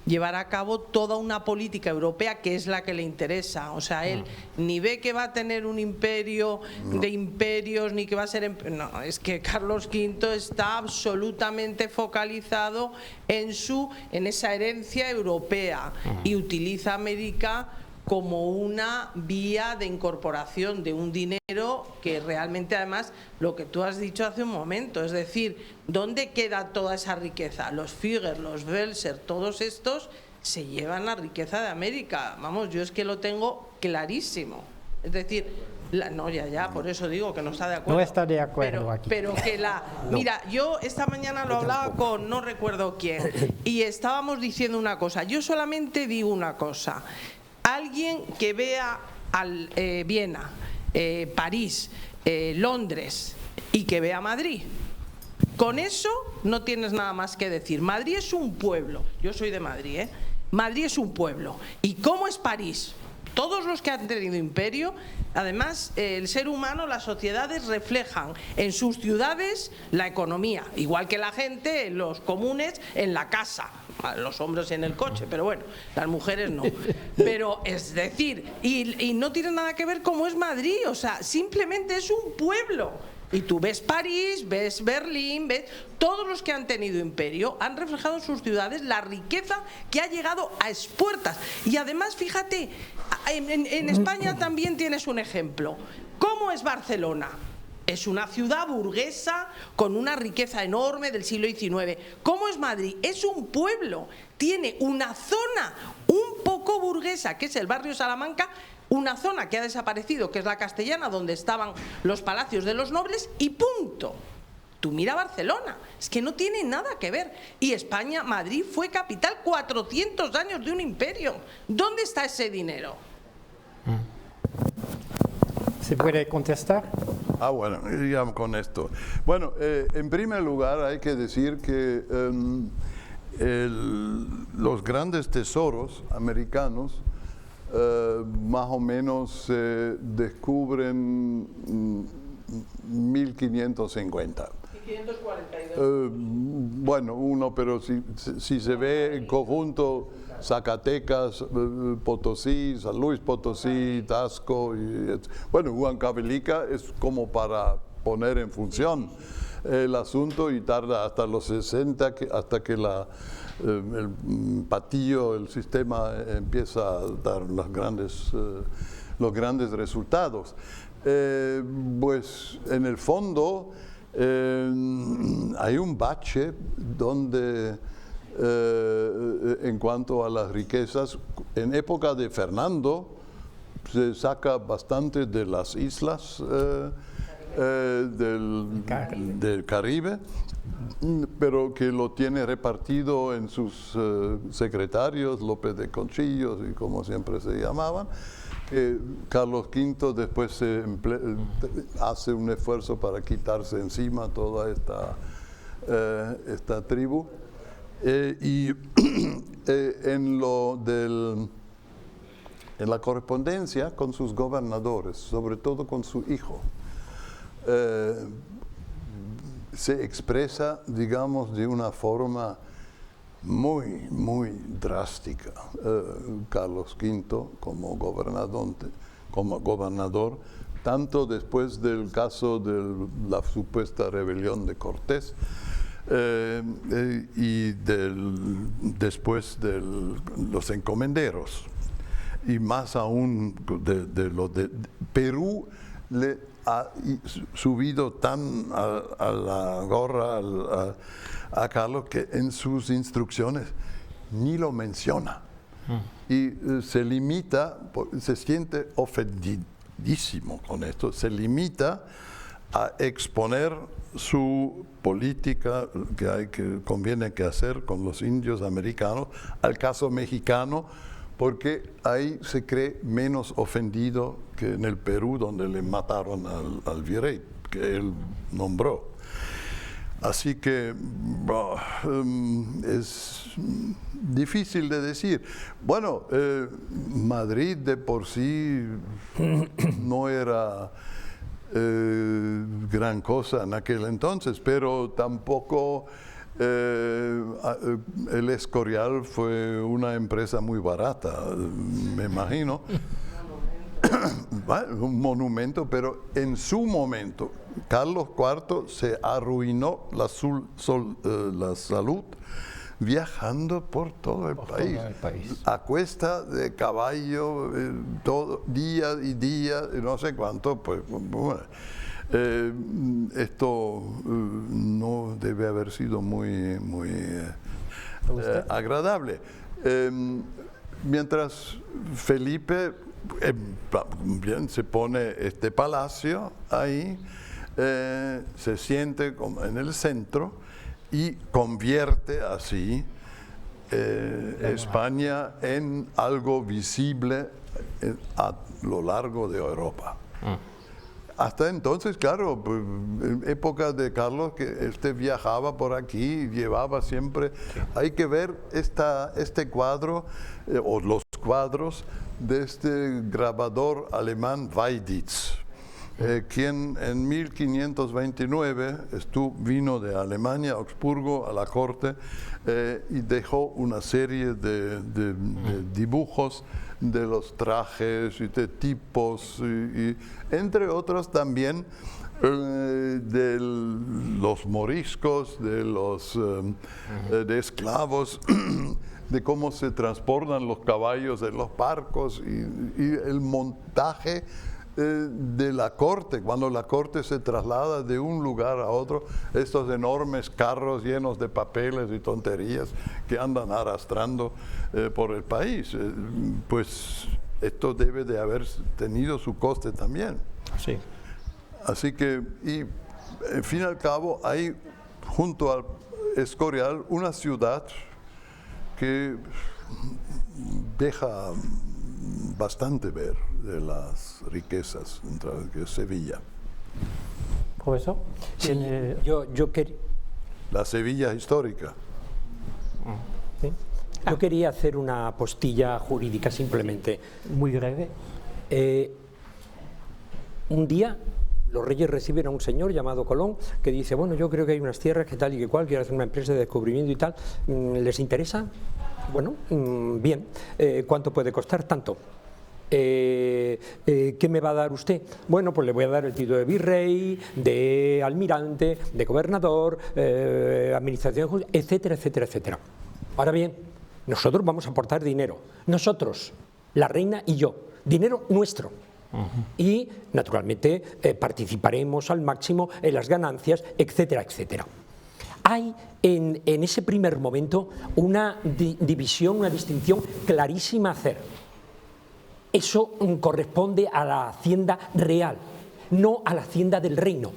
llevar a cabo toda una política europea que es la que le interesa. O sea, él ni ve que va a tener un imperio de imperios, ni que va a ser... No, es que Carlos V está absolutamente focalizado en esa herencia europea y utiliza América como una vía de incorporación de un dinero que realmente, además, lo que tú has dicho hace un momento, es decir, ¿dónde queda toda esa riqueza? Los Führer, los Welser, todos estos se llevan la riqueza de América. Vamos, yo es que lo tengo clarísimo. Es decir, no, ya, por eso digo que no está de acuerdo. No está de acuerdo aquí. Pero que Mira, yo esta mañana lo hablaba con no recuerdo quién y estábamos diciendo una cosa. Yo solamente digo una cosa. Alguien que vea Viena, París, Londres y que vea Madrid. Con eso no tienes nada más que decir. Madrid es un pueblo. Yo soy de Madrid, ¿eh? Madrid es un pueblo. ¿Y cómo es París? Todos los que han tenido imperio, además el ser humano, las sociedades reflejan en sus ciudades la economía, igual que la gente, los comunes, en la casa, los hombres en el coche, pero bueno, las mujeres no. Pero es decir, y no tiene nada que ver cómo es Madrid, o sea, simplemente es un pueblo. Y tú ves París, ves Berlín, ves todos los que han tenido imperio han reflejado en sus ciudades la riqueza que ha llegado a expuertas. Y además, fíjate, en España también tienes un ejemplo. ¿Cómo es Barcelona? Es una ciudad burguesa con una riqueza enorme del siglo XIX. ¿Cómo es Madrid? Es un pueblo, tiene una zona un poco burguesa, que es el barrio Salamanca, una zona que ha desaparecido, que es la Castellana, donde estaban los palacios de los nobles, y punto. Tú mira Barcelona, es que no tiene nada que ver. Y España, Madrid fue capital 400 años de un imperio. ¿Dónde está ese dinero? ¿Se puede contestar? Bueno, digamos con esto. Bueno, en primer lugar hay que decir que los grandes tesoros americanos más o menos se descubren 1550. 1542. Bueno, pero si se ve en conjunto Zacatecas, Potosí, San Luis Potosí, Tasco, Huancavelica es como para poner en función el asunto y tarda hasta los 60 hasta que el patillo, el sistema empieza a dar los grandes resultados. Pues en el fondo hay un bache donde en cuanto a las riquezas, en época de Fernando se saca bastante de las islas del Caribe, pero que lo tiene repartido en sus secretarios, López de Conchillos y como siempre se llamaban. Carlos V después hace un esfuerzo para quitarse encima toda esta tribu. En la correspondencia con sus gobernadores, sobre todo con su hijo, se expresa, digamos, de una forma muy, muy drástica. Carlos V como gobernador, tanto después del caso de la supuesta rebelión de Cortés y después de los encomenderos, y más aún de lo de Perú, le ha subido tan a la gorra a Carlos que en sus instrucciones ni lo menciona. Y se limita, se siente ofendidísimo con esto, se limita a exponer su política que conviene que hacer con los indios americanos al caso mexicano, porque ahí se cree menos ofendido que en el Perú, donde le mataron al virrey que él nombró. Así que es difícil de decir. Bueno, Madrid de por sí no era gran cosa en aquel entonces, pero tampoco el Escorial fue una empresa muy barata, me imagino. Un monumento, pero en su momento Carlos IV se arruinó la salud viajando por todo el país, a cuesta de caballo, todo día y día, no sé cuánto, pues bueno. Esto no debe haber sido muy agradable. Mientras Felipe bien, se pone este palacio ahí, se siente como en el centro y convierte así España en algo visible a lo largo de Europa. Hasta entonces, claro, en época de Carlos, que viajaba por aquí y llevaba siempre... Hay que ver este cuadro, o los cuadros de este grabador alemán Weiditz, quien en 1529 vino de Alemania, Augsburgo, a la corte y dejó una serie de dibujos de los trajes y de tipos, y entre otros también de los moriscos, de esclavos, de cómo se transportan los caballos en los barcos y el montaje de la corte, cuando la corte se traslada de un lugar a otro, estos enormes carros llenos de papeles y tonterías que andan arrastrando por el país. Pues esto debe de haber tenido su coste también. Sí. Así que, y al fin y al cabo, hay junto al Escorial una ciudad que deja bastante ver de las riquezas, que es Sevilla. Profesor, Sí, yo quería... La Sevilla histórica. ¿sí? Yo quería hacer una postilla jurídica simplemente. Muy breve. Un día los reyes reciben a un señor llamado Colón que dice, bueno, yo creo que hay unas tierras que tal y que cual, quiero hacer una empresa de descubrimiento y tal, ¿les interesa? Bueno, bien. ¿Cuánto puede costar? Tanto. ¿Qué me va a dar usted? Bueno, pues le voy a dar el título de virrey, de almirante, de gobernador, administración, etcétera, etcétera, etcétera. Ahora bien, nosotros vamos a aportar dinero. Nosotros, la reina y yo. Dinero nuestro. Y, naturalmente, participaremos al máximo en las ganancias, etcétera, etcétera. Hay en ese primer momento una división, una distinción clarísima a hacer. Eso corresponde a la hacienda real, no a la hacienda del reino.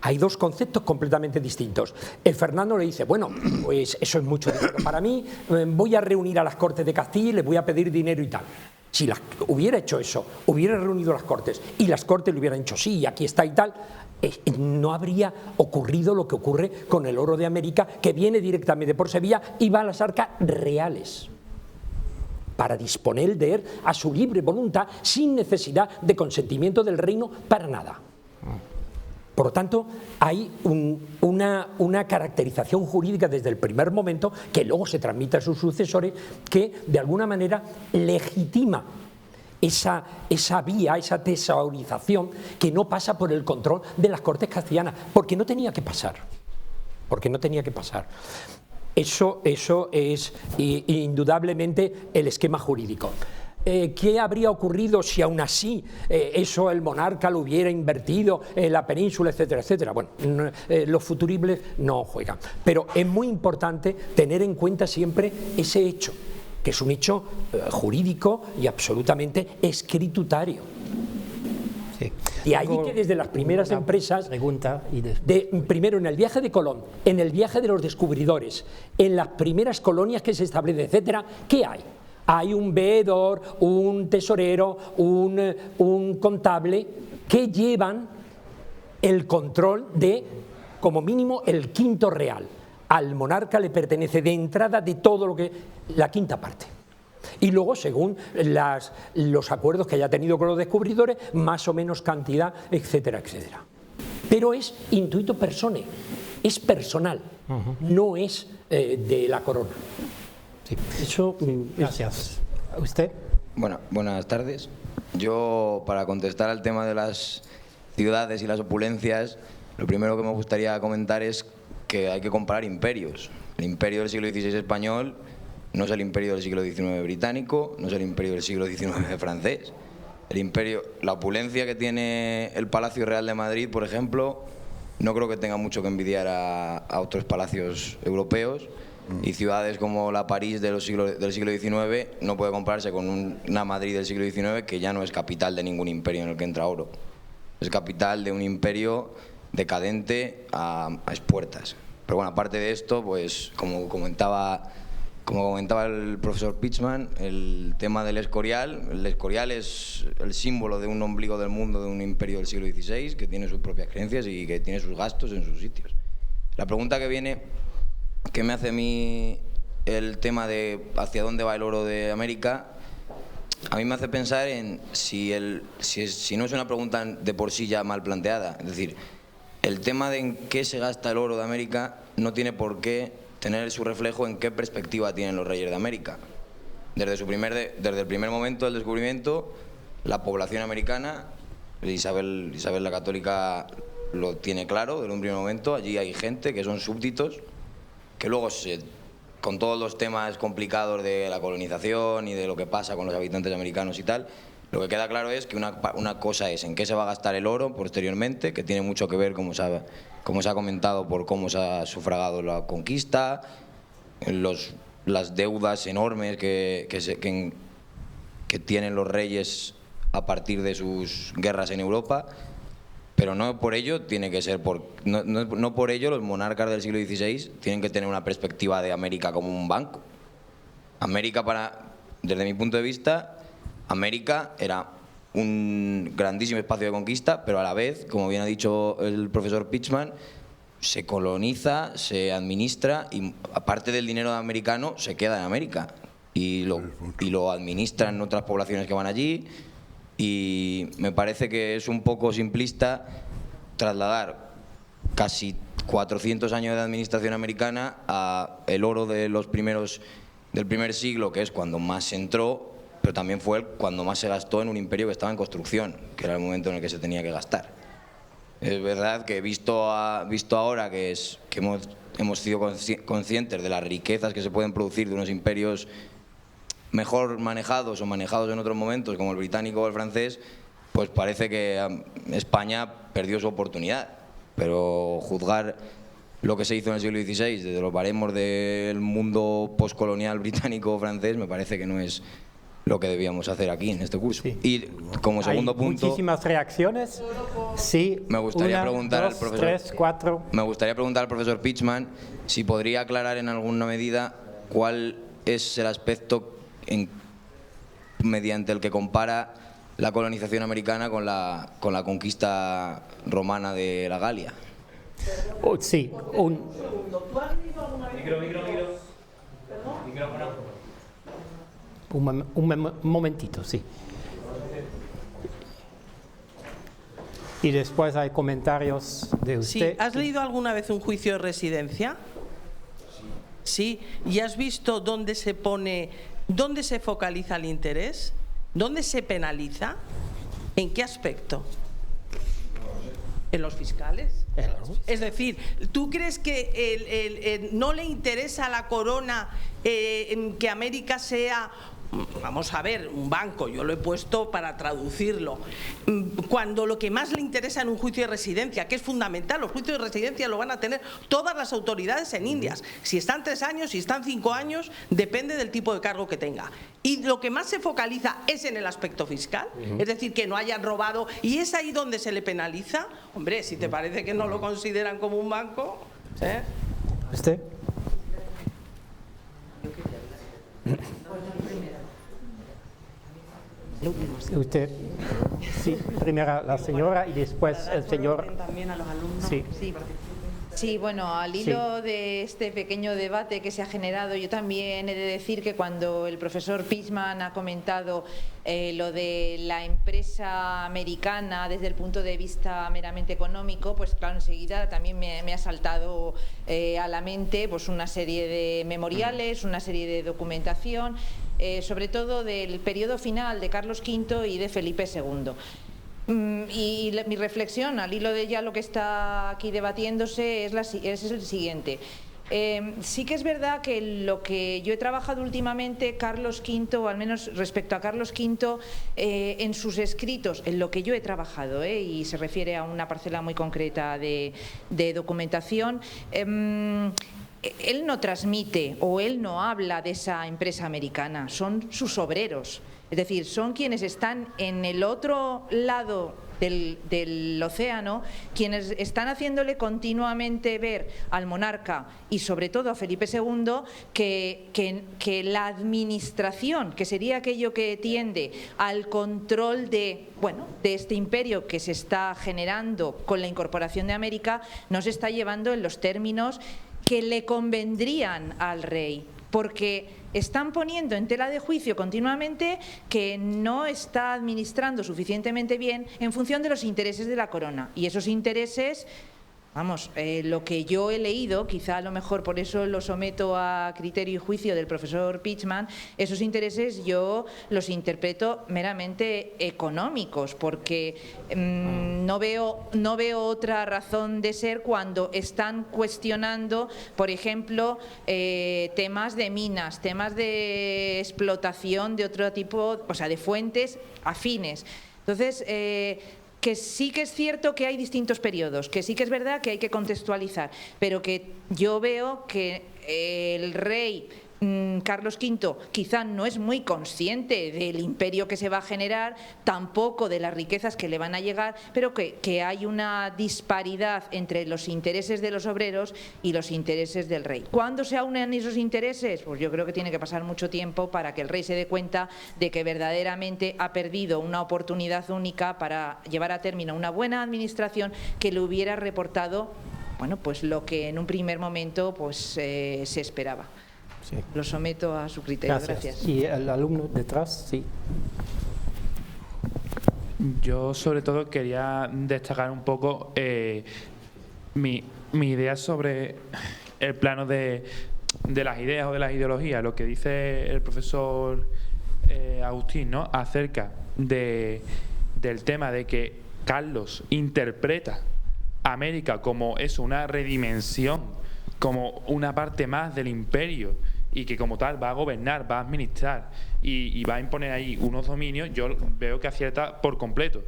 Hay dos conceptos completamente distintos. El Fernando le dice, bueno, pues eso es mucho dinero para mí, voy a reunir a las Cortes de Castilla y les voy a pedir dinero y tal. Si hubiera hecho eso, hubiera reunido las Cortes y las Cortes le hubieran dicho sí, aquí está y tal, no habría ocurrido lo que ocurre con el oro de América, que viene directamente por Sevilla y va a las arcas reales, para disponer de él a su libre voluntad, sin necesidad de consentimiento del reino para nada. Por lo tanto, hay una caracterización jurídica desde el primer momento, que luego se transmite a sus sucesores, que de alguna manera legitima esa vía, esa tesaurización que no pasa por el control de las Cortes castellanas, porque no tenía que pasar. Eso es indudablemente el esquema jurídico. ¿Qué habría ocurrido si aún así eso el monarca lo hubiera invertido en la península, etcétera, etcétera? Bueno, los futuribles no juegan. Pero es muy importante tener en cuenta siempre ese hecho, que es un hecho jurídico y absolutamente escritutario. Sí. Y ahí que desde las primeras empresas, primero en el viaje de Colón, en el viaje de los descubridores, en las primeras colonias que se establecen, etcétera, ¿qué hay? Hay un veedor, un tesorero, un contable que llevan el control de, como mínimo, el quinto real. Al monarca le pertenece de entrada de todo lo que... la quinta parte. Y luego, según los acuerdos que haya tenido con los descubridores, más o menos cantidad, etcétera, etcétera. Pero es intuito personae, es personal, no es de la corona. Sí. Eso, gracias. ¿Usted? Bueno, buenas tardes. Yo, para contestar al tema de las ciudades y las opulencias, lo primero que me gustaría comentar es que hay que comparar imperios. El imperio del siglo XVI español no es el imperio del siglo XIX británico, no es el imperio del siglo XIX francés. El imperio, la opulencia que tiene el Palacio Real de Madrid, por ejemplo, no creo que tenga mucho que envidiar a otros palacios europeos. Y ciudades como la París del siglo XIX no puede compararse con una Madrid del siglo XIX que ya no es capital de ningún imperio en el que entra oro. Es capital de un imperio decadente a expuertas. Pero bueno, aparte de esto, pues como comentaba el profesor Pichman, el tema del Escorial. El Escorial es el símbolo de un ombligo del mundo, de un imperio del siglo XVI que tiene sus propias creencias y que tiene sus gastos en sus sitios. La pregunta que me hace a mí el tema de hacia dónde va el oro de América, a mí me hace pensar en si no es una pregunta de por sí ya mal planteada. Es decir, el tema de en qué se gasta el oro de América no tiene por qué tener su reflejo en qué perspectiva tienen los reyes de América. Desde el primer momento del descubrimiento, la población americana, Isabel la Católica lo tiene claro desde un primer momento. Allí hay gente que son súbditos, que luego con todos los temas complicados de la colonización y de lo que pasa con los habitantes americanos y tal, lo que queda claro es que una cosa es en qué se va a gastar el oro posteriormente, que tiene mucho que ver, como se ha comentado, por cómo se ha sufragado la conquista, las deudas enormes que tienen los reyes a partir de sus guerras en Europa. Pero no por ello tiene que ser no por ello los monarcas del siglo XVI tienen que tener una perspectiva de América como un banco. Desde mi punto de vista, América era un grandísimo espacio de conquista, pero a la vez, como bien ha dicho el profesor Pichman, se coloniza, se administra y aparte del dinero americano se queda en América y lo administran otras poblaciones que van allí. Y me parece que es un poco simplista trasladar casi 400 años de administración americana a el oro del primer siglo, que es cuando más se entró, pero también fue cuando más se gastó en un imperio que estaba en construcción, que era el momento en el que se tenía que gastar. Es verdad que visto ahora que hemos sido conscientes de las riquezas que se pueden producir de unos imperios mejor manejados o manejados en otros momentos, como el británico o el francés, pues parece que España perdió su oportunidad. Pero juzgar lo que se hizo en el siglo XVI desde los baremos del mundo postcolonial británico o francés me parece que no es lo que debíamos hacer aquí en este curso. Sí. Y como segundo punto, muchísimas reacciones. Sí. Me gustaría preguntar al profesor profesor Pichman si podría aclarar en alguna medida cuál es el aspecto mediante el que compara la colonización americana con la conquista romana de la Galia. Sí, un momentito, sí. Y después hay comentarios de usted. Sí, ¿has leído alguna vez un juicio de residencia? Sí. ¿Y has visto dónde se focaliza el interés? ¿Dónde se penaliza? ¿En qué aspecto? ¿En los fiscales? Es decir, ¿tú crees que no le interesa a la corona que América sea, vamos a ver, un banco? Yo lo he puesto para traducirlo. Cuando lo que más le interesa en un juicio de residencia, que es fundamental, los juicios de residencia lo van a tener todas las autoridades en Indias. Si están 3 años, si están 5 años, depende del tipo de cargo que tenga. Y lo que más se focaliza es en el aspecto fiscal, es decir, que no hayan robado, y es ahí donde se le penaliza. Hombre, si te parece que no lo consideran como un banco, ¿eh? ¿Usted? Usted, sí, primero la señora y después el señor. También a los alumnos. Sí. Sí, bueno, al hilo de este pequeño debate que se ha generado, yo también he de decir que cuando el profesor Pichman ha comentado lo de la empresa americana desde el punto de vista meramente económico, pues claro, enseguida también me ha saltado a la mente pues una serie de memoriales, una serie de documentación, sobre todo del periodo final de Carlos V y de Felipe II. Y mi reflexión al hilo de ya lo que está aquí debatiéndose es el siguiente. Sí que es verdad que lo que yo he trabajado últimamente, Carlos V, o al menos respecto a Carlos V, en sus escritos, en lo que yo he trabajado, y se refiere a una parcela muy concreta de documentación, él no transmite o él no habla de esa empresa americana, son sus obreros. Es decir, son quienes están en el otro lado del océano, quienes están haciéndole continuamente ver al monarca y sobre todo a Felipe II que la administración, que sería aquello que tiende al control de este imperio que se está generando con la incorporación de América, no se está llevando en los términos que le convendrían al rey, porque están poniendo en tela de juicio continuamente que no está administrando suficientemente bien en función de los intereses de la corona. Y esos intereses, vamos, lo que yo he leído, quizá a lo mejor por eso lo someto a criterio y juicio del profesor Pichman, esos intereses yo los interpreto meramente económicos, porque no veo otra razón de ser cuando están cuestionando, por ejemplo, temas de minas, temas de explotación de otro tipo, o sea, de fuentes afines. Entonces, que sí que es cierto que hay distintos periodos, que sí que es verdad que hay que contextualizar, pero que yo veo que el rey Carlos V quizá no es muy consciente del imperio que se va a generar, tampoco de las riquezas que le van a llegar, pero que hay una disparidad entre los intereses de los obreros y los intereses del rey. ¿Cuándo se aunan esos intereses? Pues yo creo que tiene que pasar mucho tiempo para que el rey se dé cuenta de que verdaderamente ha perdido una oportunidad única para llevar a término una buena administración que le hubiera reportado, pues lo que en un primer momento se esperaba. Sí. Lo someto a su criterio. Gracias. Y el alumno detrás, sí. Yo sobre todo quería destacar un poco mi idea sobre el plano de las ideas o de las ideologías, lo que dice el profesor Agustín, ¿no?, acerca del tema de que Carlos interpreta a América como eso, una redimensión, como una parte más del imperio, y que como tal va a gobernar, va a administrar y va a imponer ahí unos dominios. Yo veo que acierta por completo.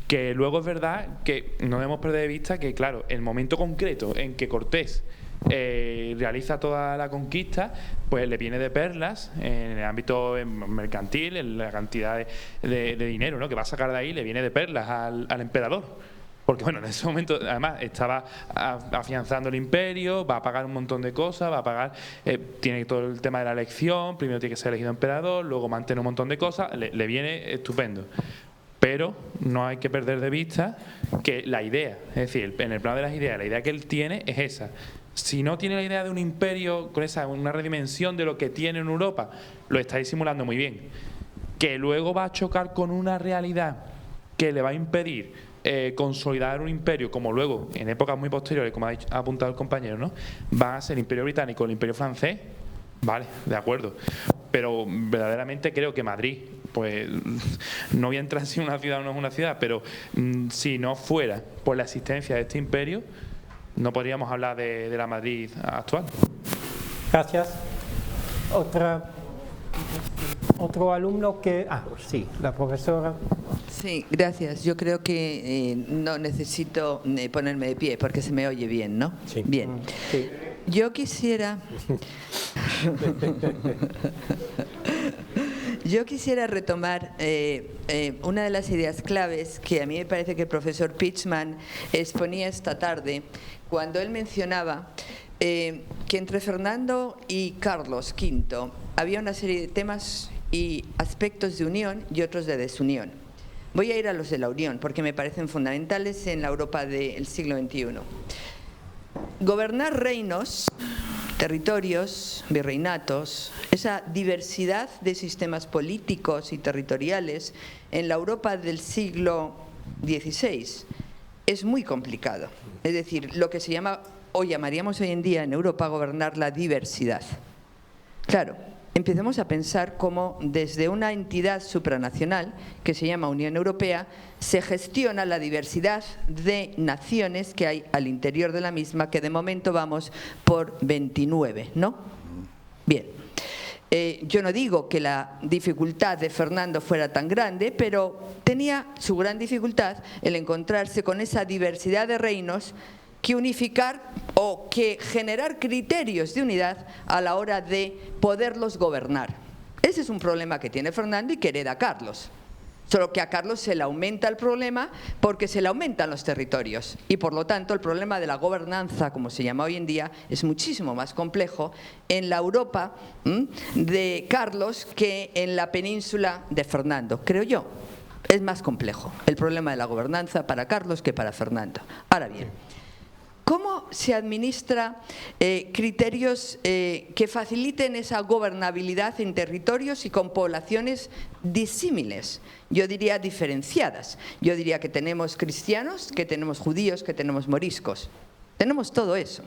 Que luego es verdad que no debemos perder de vista que, claro, el momento concreto en que Cortés realiza toda la conquista, pues le viene de perlas en el ámbito mercantil, en la cantidad de dinero, ¿no?, que va a sacar de ahí, le viene de perlas al emperador. Porque en ese momento además estaba afianzando el imperio, va a pagar un montón de cosas, va a pagar, tiene todo el tema de la elección, primero tiene que ser elegido emperador, luego mantiene un montón de cosas, le viene estupendo. Pero no hay que perder de vista que la idea, es decir, en el plano de las ideas, la idea que él tiene es esa. Si no tiene la idea de un imperio con una redimensión de lo que tiene en Europa, lo está disimulando muy bien. Que luego va a chocar con una realidad que le va a impedir consolidar un imperio, como luego, en épocas muy posteriores, como ha apuntado el compañero, ¿no?, van a ser el imperio británico o el imperio francés. Vale, de acuerdo. Pero verdaderamente creo que Madrid, pues no voy a entrar si una ciudad o no es una ciudad, pero si no fuera por la existencia de este imperio, no podríamos hablar de la Madrid actual. Gracias. Otro alumno que... sí, la profesora. Sí, gracias. Yo creo que no necesito ponerme de pie porque se me oye bien, ¿no? Sí. Bien. Sí. Yo quisiera retomar una de las ideas claves que a mí me parece que el profesor Pichman exponía esta tarde cuando él mencionaba que entre Fernando y Carlos V había una serie de temas y aspectos de unión y otros de desunión. Voy a ir a los de la unión porque me parecen fundamentales en la Europa del siglo XXI. Gobernar reinos, territorios, virreinatos, esa diversidad de sistemas políticos y territoriales en la Europa del siglo XVI es muy complicado. Es decir, lo que se llama o llamaríamos hoy en día en Europa gobernar la diversidad. Claro, empecemos a pensar cómo desde una entidad supranacional que se llama Unión Europea se gestiona la diversidad de naciones que hay al interior de la misma, que de momento vamos por 29, ¿no? Bien. Yo no digo que la dificultad de Fernando fuera tan grande, pero tenía su gran dificultad el encontrarse con esa diversidad de reinos que unificar o que generar criterios de unidad a la hora de poderlos gobernar. Ese es un problema que tiene Fernando y que hereda Carlos. Solo que a Carlos se le aumenta el problema porque se le aumentan los territorios y por lo tanto el problema de la gobernanza, como se llama hoy en día, es muchísimo más complejo en la Europa de Carlos que en la península de Fernando, creo yo. Es más complejo el problema de la gobernanza para Carlos que para Fernando. Ahora bien, ¿cómo se administra criterios que faciliten esa gobernabilidad en territorios y con poblaciones disímiles? Yo diría diferenciadas. Yo diría que tenemos cristianos, que tenemos judíos, que tenemos moriscos. Tenemos todo eso.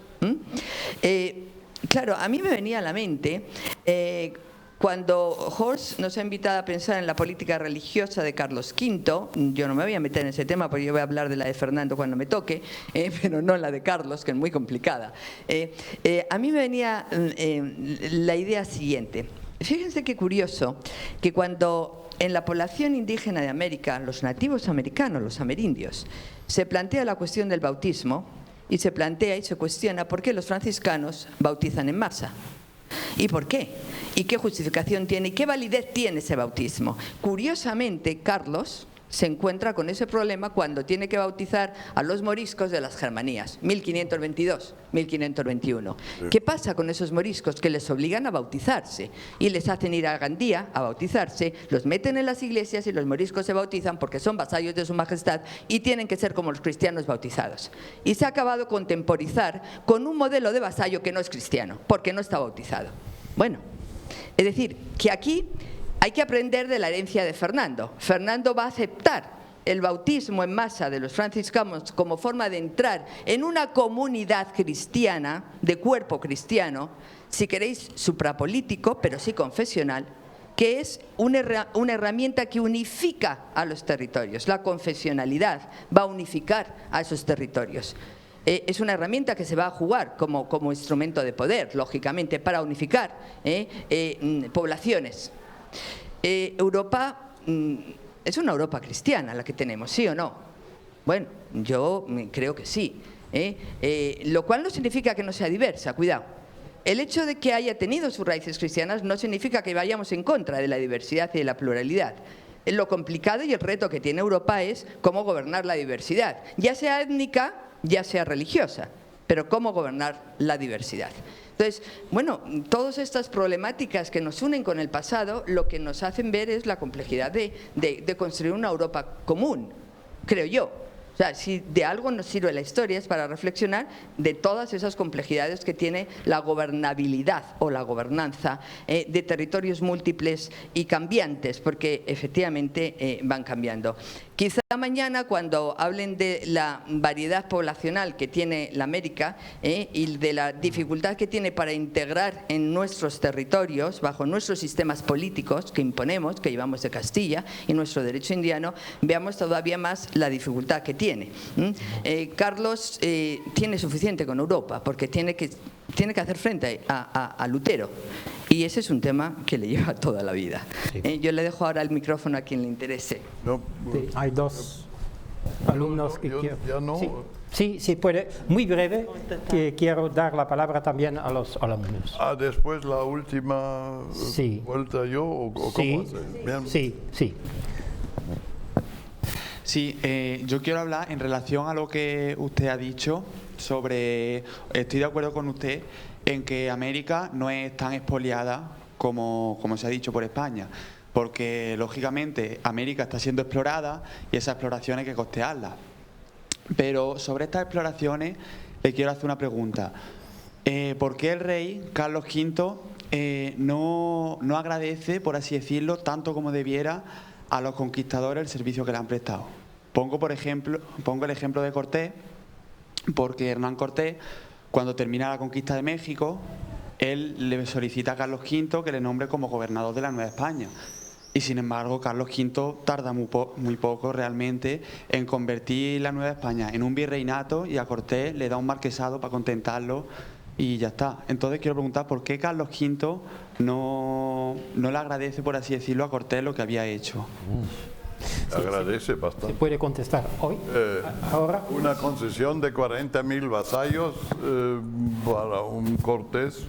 Claro, a mí me venía a la mente cuando Horst nos ha invitado a pensar en la política religiosa de Carlos V, yo no me voy a meter en ese tema porque yo voy a hablar de la de Fernando cuando me toque, pero no la de Carlos, que es muy complicada. A mí me venía la idea siguiente. Fíjense qué curioso que cuando en la población indígena de América, los nativos americanos, los amerindios, se plantea la cuestión del bautismo y se plantea y se cuestiona por qué los franciscanos bautizan en masa. ¿Y por qué? ¿Y qué justificación tiene? ¿Y qué validez tiene ese bautismo? Curiosamente, Carlos se encuentra con ese problema cuando tiene que bautizar a los moriscos de las Germanías, 1522, 1521. ¿Qué pasa con esos moriscos? Que les obligan a bautizarse y les hacen ir a Gandía a bautizarse, los meten en las iglesias y los moriscos se bautizan porque son vasallos de su majestad y tienen que ser como los cristianos bautizados. Y se ha acabado contemporizar con un modelo de vasallo que no es cristiano, porque no está bautizado. Bueno, es decir, que aquí hay que aprender de la herencia de Fernando. Fernando va a aceptar el bautismo en masa de los franciscanos como forma de entrar en una comunidad cristiana, de cuerpo cristiano, si queréis suprapolítico, pero sí confesional, que es una herramienta que unifica a los territorios. La confesionalidad va a unificar a esos territorios. Es una herramienta que se va a jugar como instrumento de poder, lógicamente, para unificar poblaciones. Europa es una Europa cristiana la que tenemos, ¿sí o no? Bueno, yo creo que sí. Lo cual no significa que no sea diversa, cuidado. El hecho de que haya tenido sus raíces cristianas no significa que vayamos en contra de la diversidad y de la pluralidad. Lo complicado y el reto que tiene Europa es cómo gobernar la diversidad, ya sea étnica, ya sea religiosa, pero cómo gobernar la diversidad. Entonces, bueno, todas estas problemáticas que nos unen con el pasado, lo que nos hacen ver es la complejidad de construir una Europa común, creo yo. O sea, si de algo nos sirve la historia es para reflexionar de todas esas complejidades que tiene la gobernabilidad o la gobernanza de territorios múltiples y cambiantes, porque efectivamente van cambiando. Quizá mañana, cuando hablen de la variedad poblacional que tiene la América y de la dificultad que tiene para integrar en nuestros territorios, bajo nuestros sistemas políticos que imponemos, que llevamos de Castilla, y nuestro derecho indiano, veamos todavía más la dificultad que tiene. Carlos tiene suficiente con Europa, porque tiene que hacer frente a Lutero. Y ese es un tema que le lleva toda la vida. Sí. Yo le dejo ahora el micrófono a quien le interese. No, sí, hay dos alumnos que quiero. Ya no. Sí, puede. Muy breve, que quiero dar la palabra también a los alumnos. Después la última vuelta yo, ¿o cómo hacer? Sí. Sí, yo quiero hablar en relación a lo que usted ha dicho sobre, estoy de acuerdo con usted en que América no es tan expoliada como se ha dicho por España, porque lógicamente América está siendo explorada y esa exploración hay que costearla. Pero sobre estas exploraciones le quiero hacer una pregunta. ¿Por qué el rey Carlos V no agradece, por así decirlo, tanto como debiera a los conquistadores el servicio que le han prestado? Pongo el ejemplo de Cortés, porque Hernán Cortés, cuando termina la conquista de México, él le solicita a Carlos V que le nombre como gobernador de la Nueva España. Y sin embargo, Carlos V tarda muy poco realmente en convertir la Nueva España en un virreinato, y a Cortés le da un marquesado para contentarlo y ya está. Entonces quiero preguntar por qué Carlos V no le agradece, por así decirlo, a Cortés lo que había hecho. agradece ¿Se bastante. puede contestar hoy? ¿Ahora? Una concesión de 40.000 vasallos para un Cortés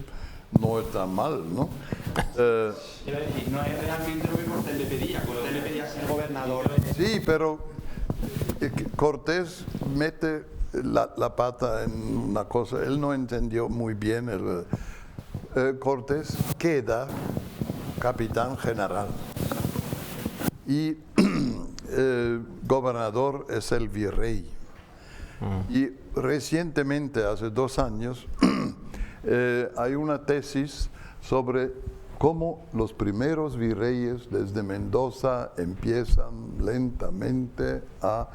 no está mal, ¿no? Quiero decir, no es realmente lo que Cortés le pedía. Cortés le pedía ser gobernador. Sí, pero Cortés mete la pata en una cosa. Él no entendió muy bien. Cortés queda capitán general y gobernador es el virrey. Y recientemente, hace 2 años, hay una tesis sobre cómo los primeros virreyes desde Mendoza empiezan lentamente a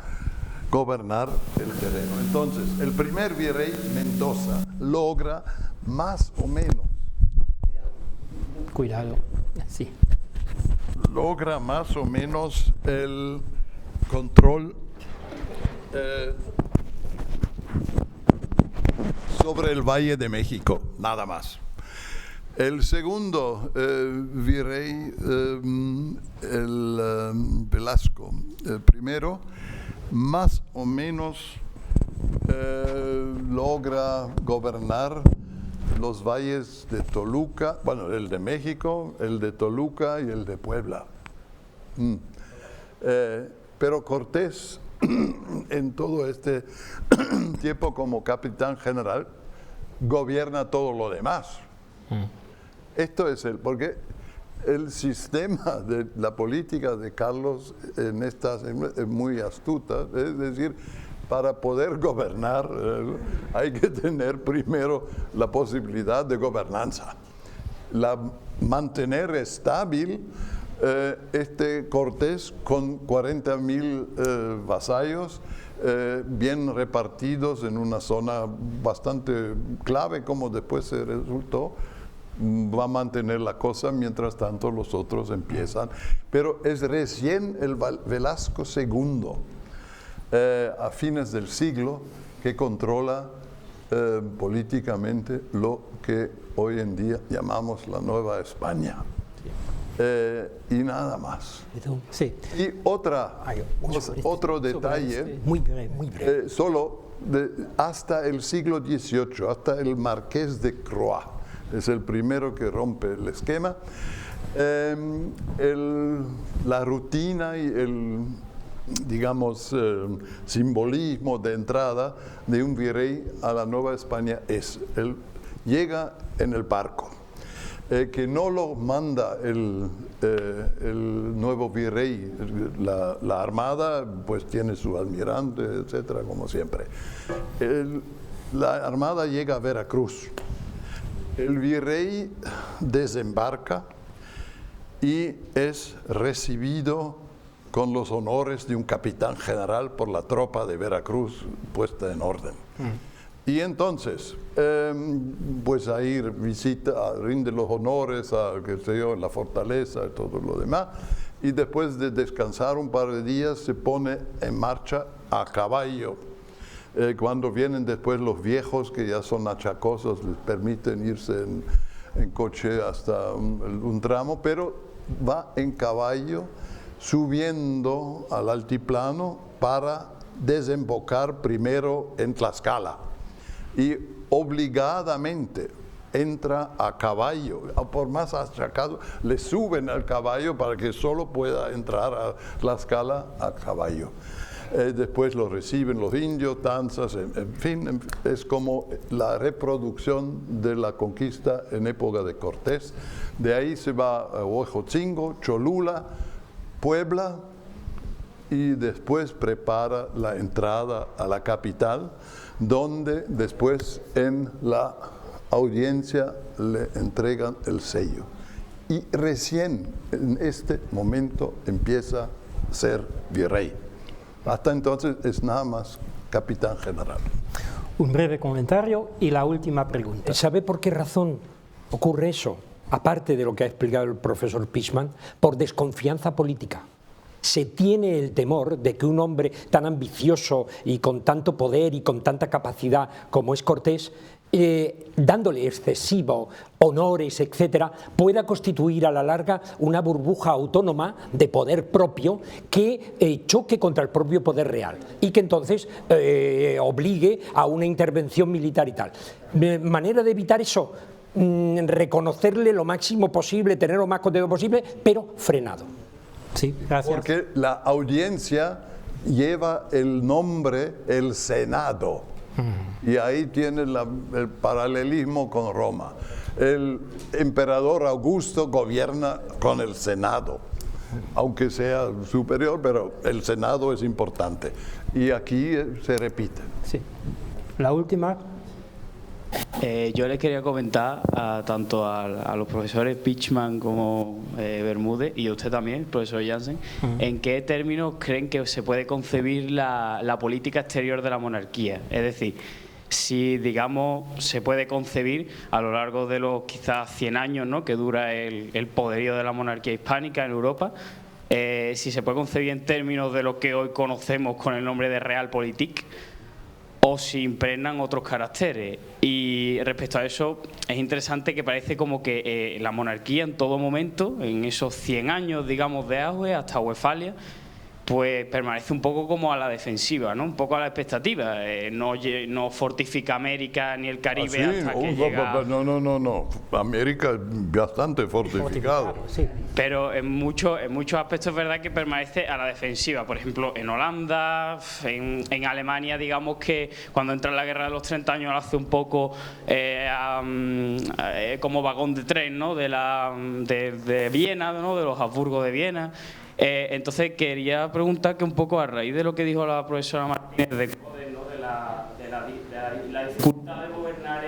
gobernar el terreno. Entonces, el primer virrey, Mendoza, logra más o menos. Cuidado, sí. Logra más o menos el control sobre el Valle de México, nada más. El segundo virrey, Velasco, el primero, más o menos logra gobernar los valles de Toluca, bueno, el de México, el de Toluca y el de Puebla. Pero Cortés, en todo este tiempo como capitán general, gobierna todo lo demás. Esto es porque el sistema de la política de Carlos en estas es muy astuta, es decir, para poder gobernar hay que tener primero la posibilidad de gobernanza. Mantener estable este Cortés con 40.000 vasallos bien repartidos en una zona bastante clave, como después se resultó, va a mantener la cosa, mientras tanto los otros empiezan. Pero es recién el Velasco II, a fines del siglo, que controla políticamente lo que hoy en día llamamos la Nueva España. Y nada más. Sí. Y otro detalle, Muy breve. solo hasta el siglo XVIII, hasta el Marqués de Croix, es el primero que rompe el esquema. La rutina y el, digamos, simbolismo de entrada de un virrey a la Nueva España es, él llega en el barco, que no lo manda el nuevo virrey, la armada pues tiene su almirante, etcétera, como siempre. La armada llega a Veracruz, el virrey desembarca y es recibido con los honores de un capitán general por la tropa de Veracruz puesta en orden. Y entonces, pues ahí visita, rinde los honores a, qué sé yo, la fortaleza y todo lo demás, y después de descansar un par de días se pone en marcha a caballo. Cuando vienen después los viejos, que ya son achacosos, les permiten irse en coche hasta un tramo, pero va en caballo subiendo al altiplano para desembocar primero en Tlaxcala. Y obligadamente entra a caballo, por más achacado, le suben al caballo para que solo pueda entrar a Tlaxcala a caballo. Después lo reciben los indios, danzas, en fin, es como la reproducción de la conquista en época de Cortés. De ahí se va a Huejotzingo, Cholula, Puebla, y después prepara la entrada a la capital, donde después en la audiencia le entregan el sello. Y recién en este momento empieza a ser virrey. Hasta entonces es nada más capitán general. Un breve comentario y la última pregunta. ¿Sabe por qué razón ocurre eso? Aparte de lo que ha explicado el profesor Pichman, por desconfianza política. Se tiene el temor de que un hombre tan ambicioso y con tanto poder y con tanta capacidad como es Cortés dándole excesivo honores, etcétera, pueda constituir a la larga una burbuja autónoma de poder propio que choque contra el propio poder real y que entonces obligue a una intervención militar y tal. Manera de evitar eso, reconocerle lo máximo posible, tener lo más contenido posible, pero frenado. Sí, gracias. Porque la audiencia lleva el nombre el Senado. Y ahí tiene el paralelismo con Roma. El emperador Augusto gobierna con el Senado, aunque sea superior, pero el Senado es importante. Y aquí se repite. Sí. La última. Yo les quería comentar tanto a los profesores Pichman como Bermúdez y a usted también, profesor Jansen, en qué términos creen que se puede concebir la política exterior de la monarquía. Es decir, si, digamos, se puede concebir a lo largo de los quizás 100 años, ¿no?, que dura el poderío de la monarquía hispánica en Europa, si se puede concebir en términos de lo que hoy conocemos con el nombre de Realpolitik, o si impregnan otros caracteres. Y respecto a eso, es interesante que parece como que la monarquía en todo momento, en esos 100 años, digamos, de auge hasta Westfalia, pues permanece un poco como a la defensiva, ¿no? Un poco a la expectativa. No fortifica América ni el Caribe hasta que llega... No. América es bastante fortificado. Sí. Pero en muchos aspectos es verdad que permanece a la defensiva. Por ejemplo, en Holanda, en Alemania, digamos que cuando entra en la guerra de los 30 años lo hace un poco como vagón de tren, ¿no?, de Viena, ¿no?, de los Habsburgo de Viena. Entonces quería preguntar que un poco a raíz de lo que dijo la profesora Martínez de la dificultad de gobernar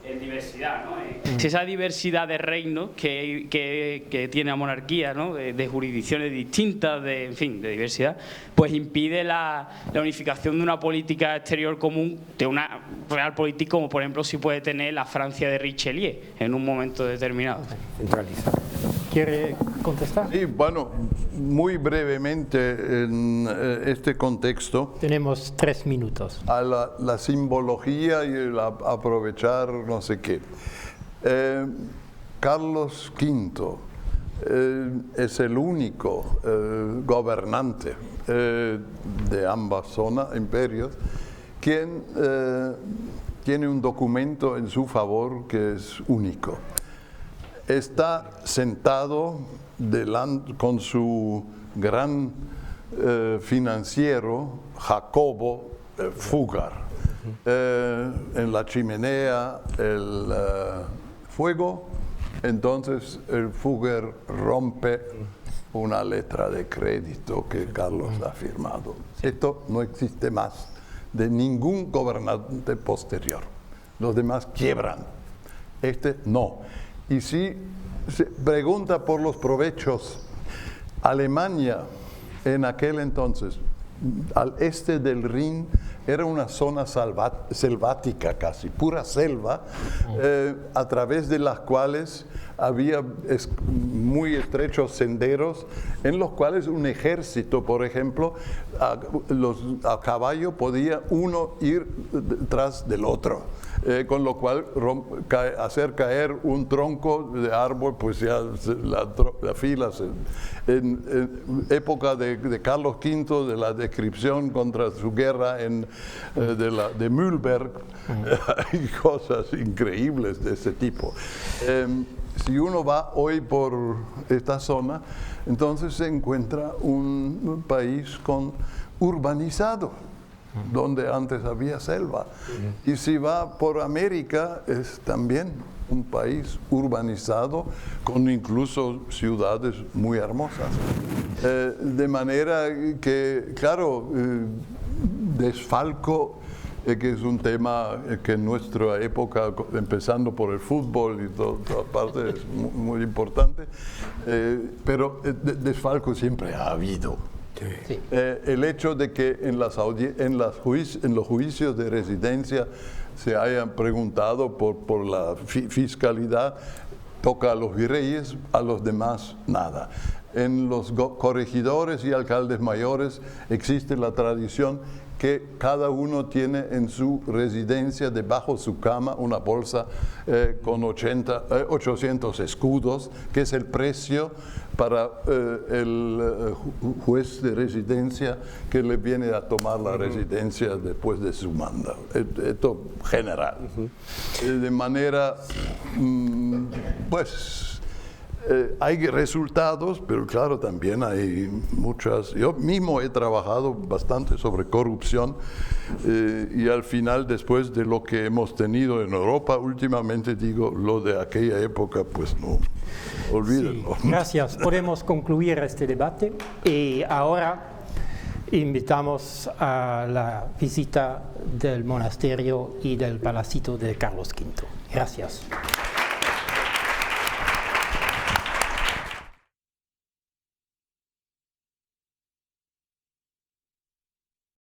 en diversidad, ¿no? Si esa diversidad de reinos que tiene la monarquía, ¿no?, de jurisdicciones distintas, en fin, de diversidad, pues impide la unificación de una política exterior común, de una realpolitik, como por ejemplo si puede tener la Francia de Richelieu en un momento determinado. Centralizado. ¿Quiere contestar? Sí, bueno, muy brevemente en este contexto. Tenemos 3 minutos. A la simbología y el aprovechar no sé qué. Carlos V es el único gobernante de ambas zonas, imperios, quien tiene un documento en su favor que es único. Está sentado con su gran financiero, Jacobo Fugger, en la chimenea el fuego. Entonces el Fugger rompe una letra de crédito que Carlos ha firmado. Esto no existe más de ningún gobernante posterior. Los demás quiebran. Este no. Y si se pregunta por los provechos, Alemania en aquel entonces, al este del Rin, era una zona selvática casi, pura selva, a través de las cuales había muy estrechos senderos en los cuales un ejército, por ejemplo, a caballo podía uno ir tras del otro. Con lo cual hacer caer un tronco de árbol, pues ya la fila. En época de Carlos V, de la descripción contra su guerra de Mühlberg, hay cosas increíbles de ese tipo. Si uno va hoy por esta zona, entonces se encuentra un país urbanizado, donde antes había selva. Y si va por América, es también un país urbanizado, con incluso ciudades muy hermosas. De manera que, claro, desfalco, que es un tema que en nuestra época, empezando por el fútbol y toda parte, es muy importante, pero desfalco siempre ha habido. Sí. El hecho de que en los juicios de residencia se hayan preguntado por la fiscalidad, toca a los virreyes, a los demás nada. En los corregidores y alcaldes mayores existe la tradición que cada uno tiene en su residencia, debajo de su cama, una bolsa con 800 escudos, que es el precio para el juez de residencia que le viene a tomar la residencia después de su mando. Esto general. De manera, pues, hay resultados, pero claro, también hay muchas. Yo mismo he trabajado bastante sobre corrupción y al final, después de lo que hemos tenido en Europa, últimamente digo, lo de aquella época, pues no, olvídenlo. Sí, gracias. Podemos concluir este debate y ahora invitamos a la visita del monasterio y del palacito de Carlos V. Gracias.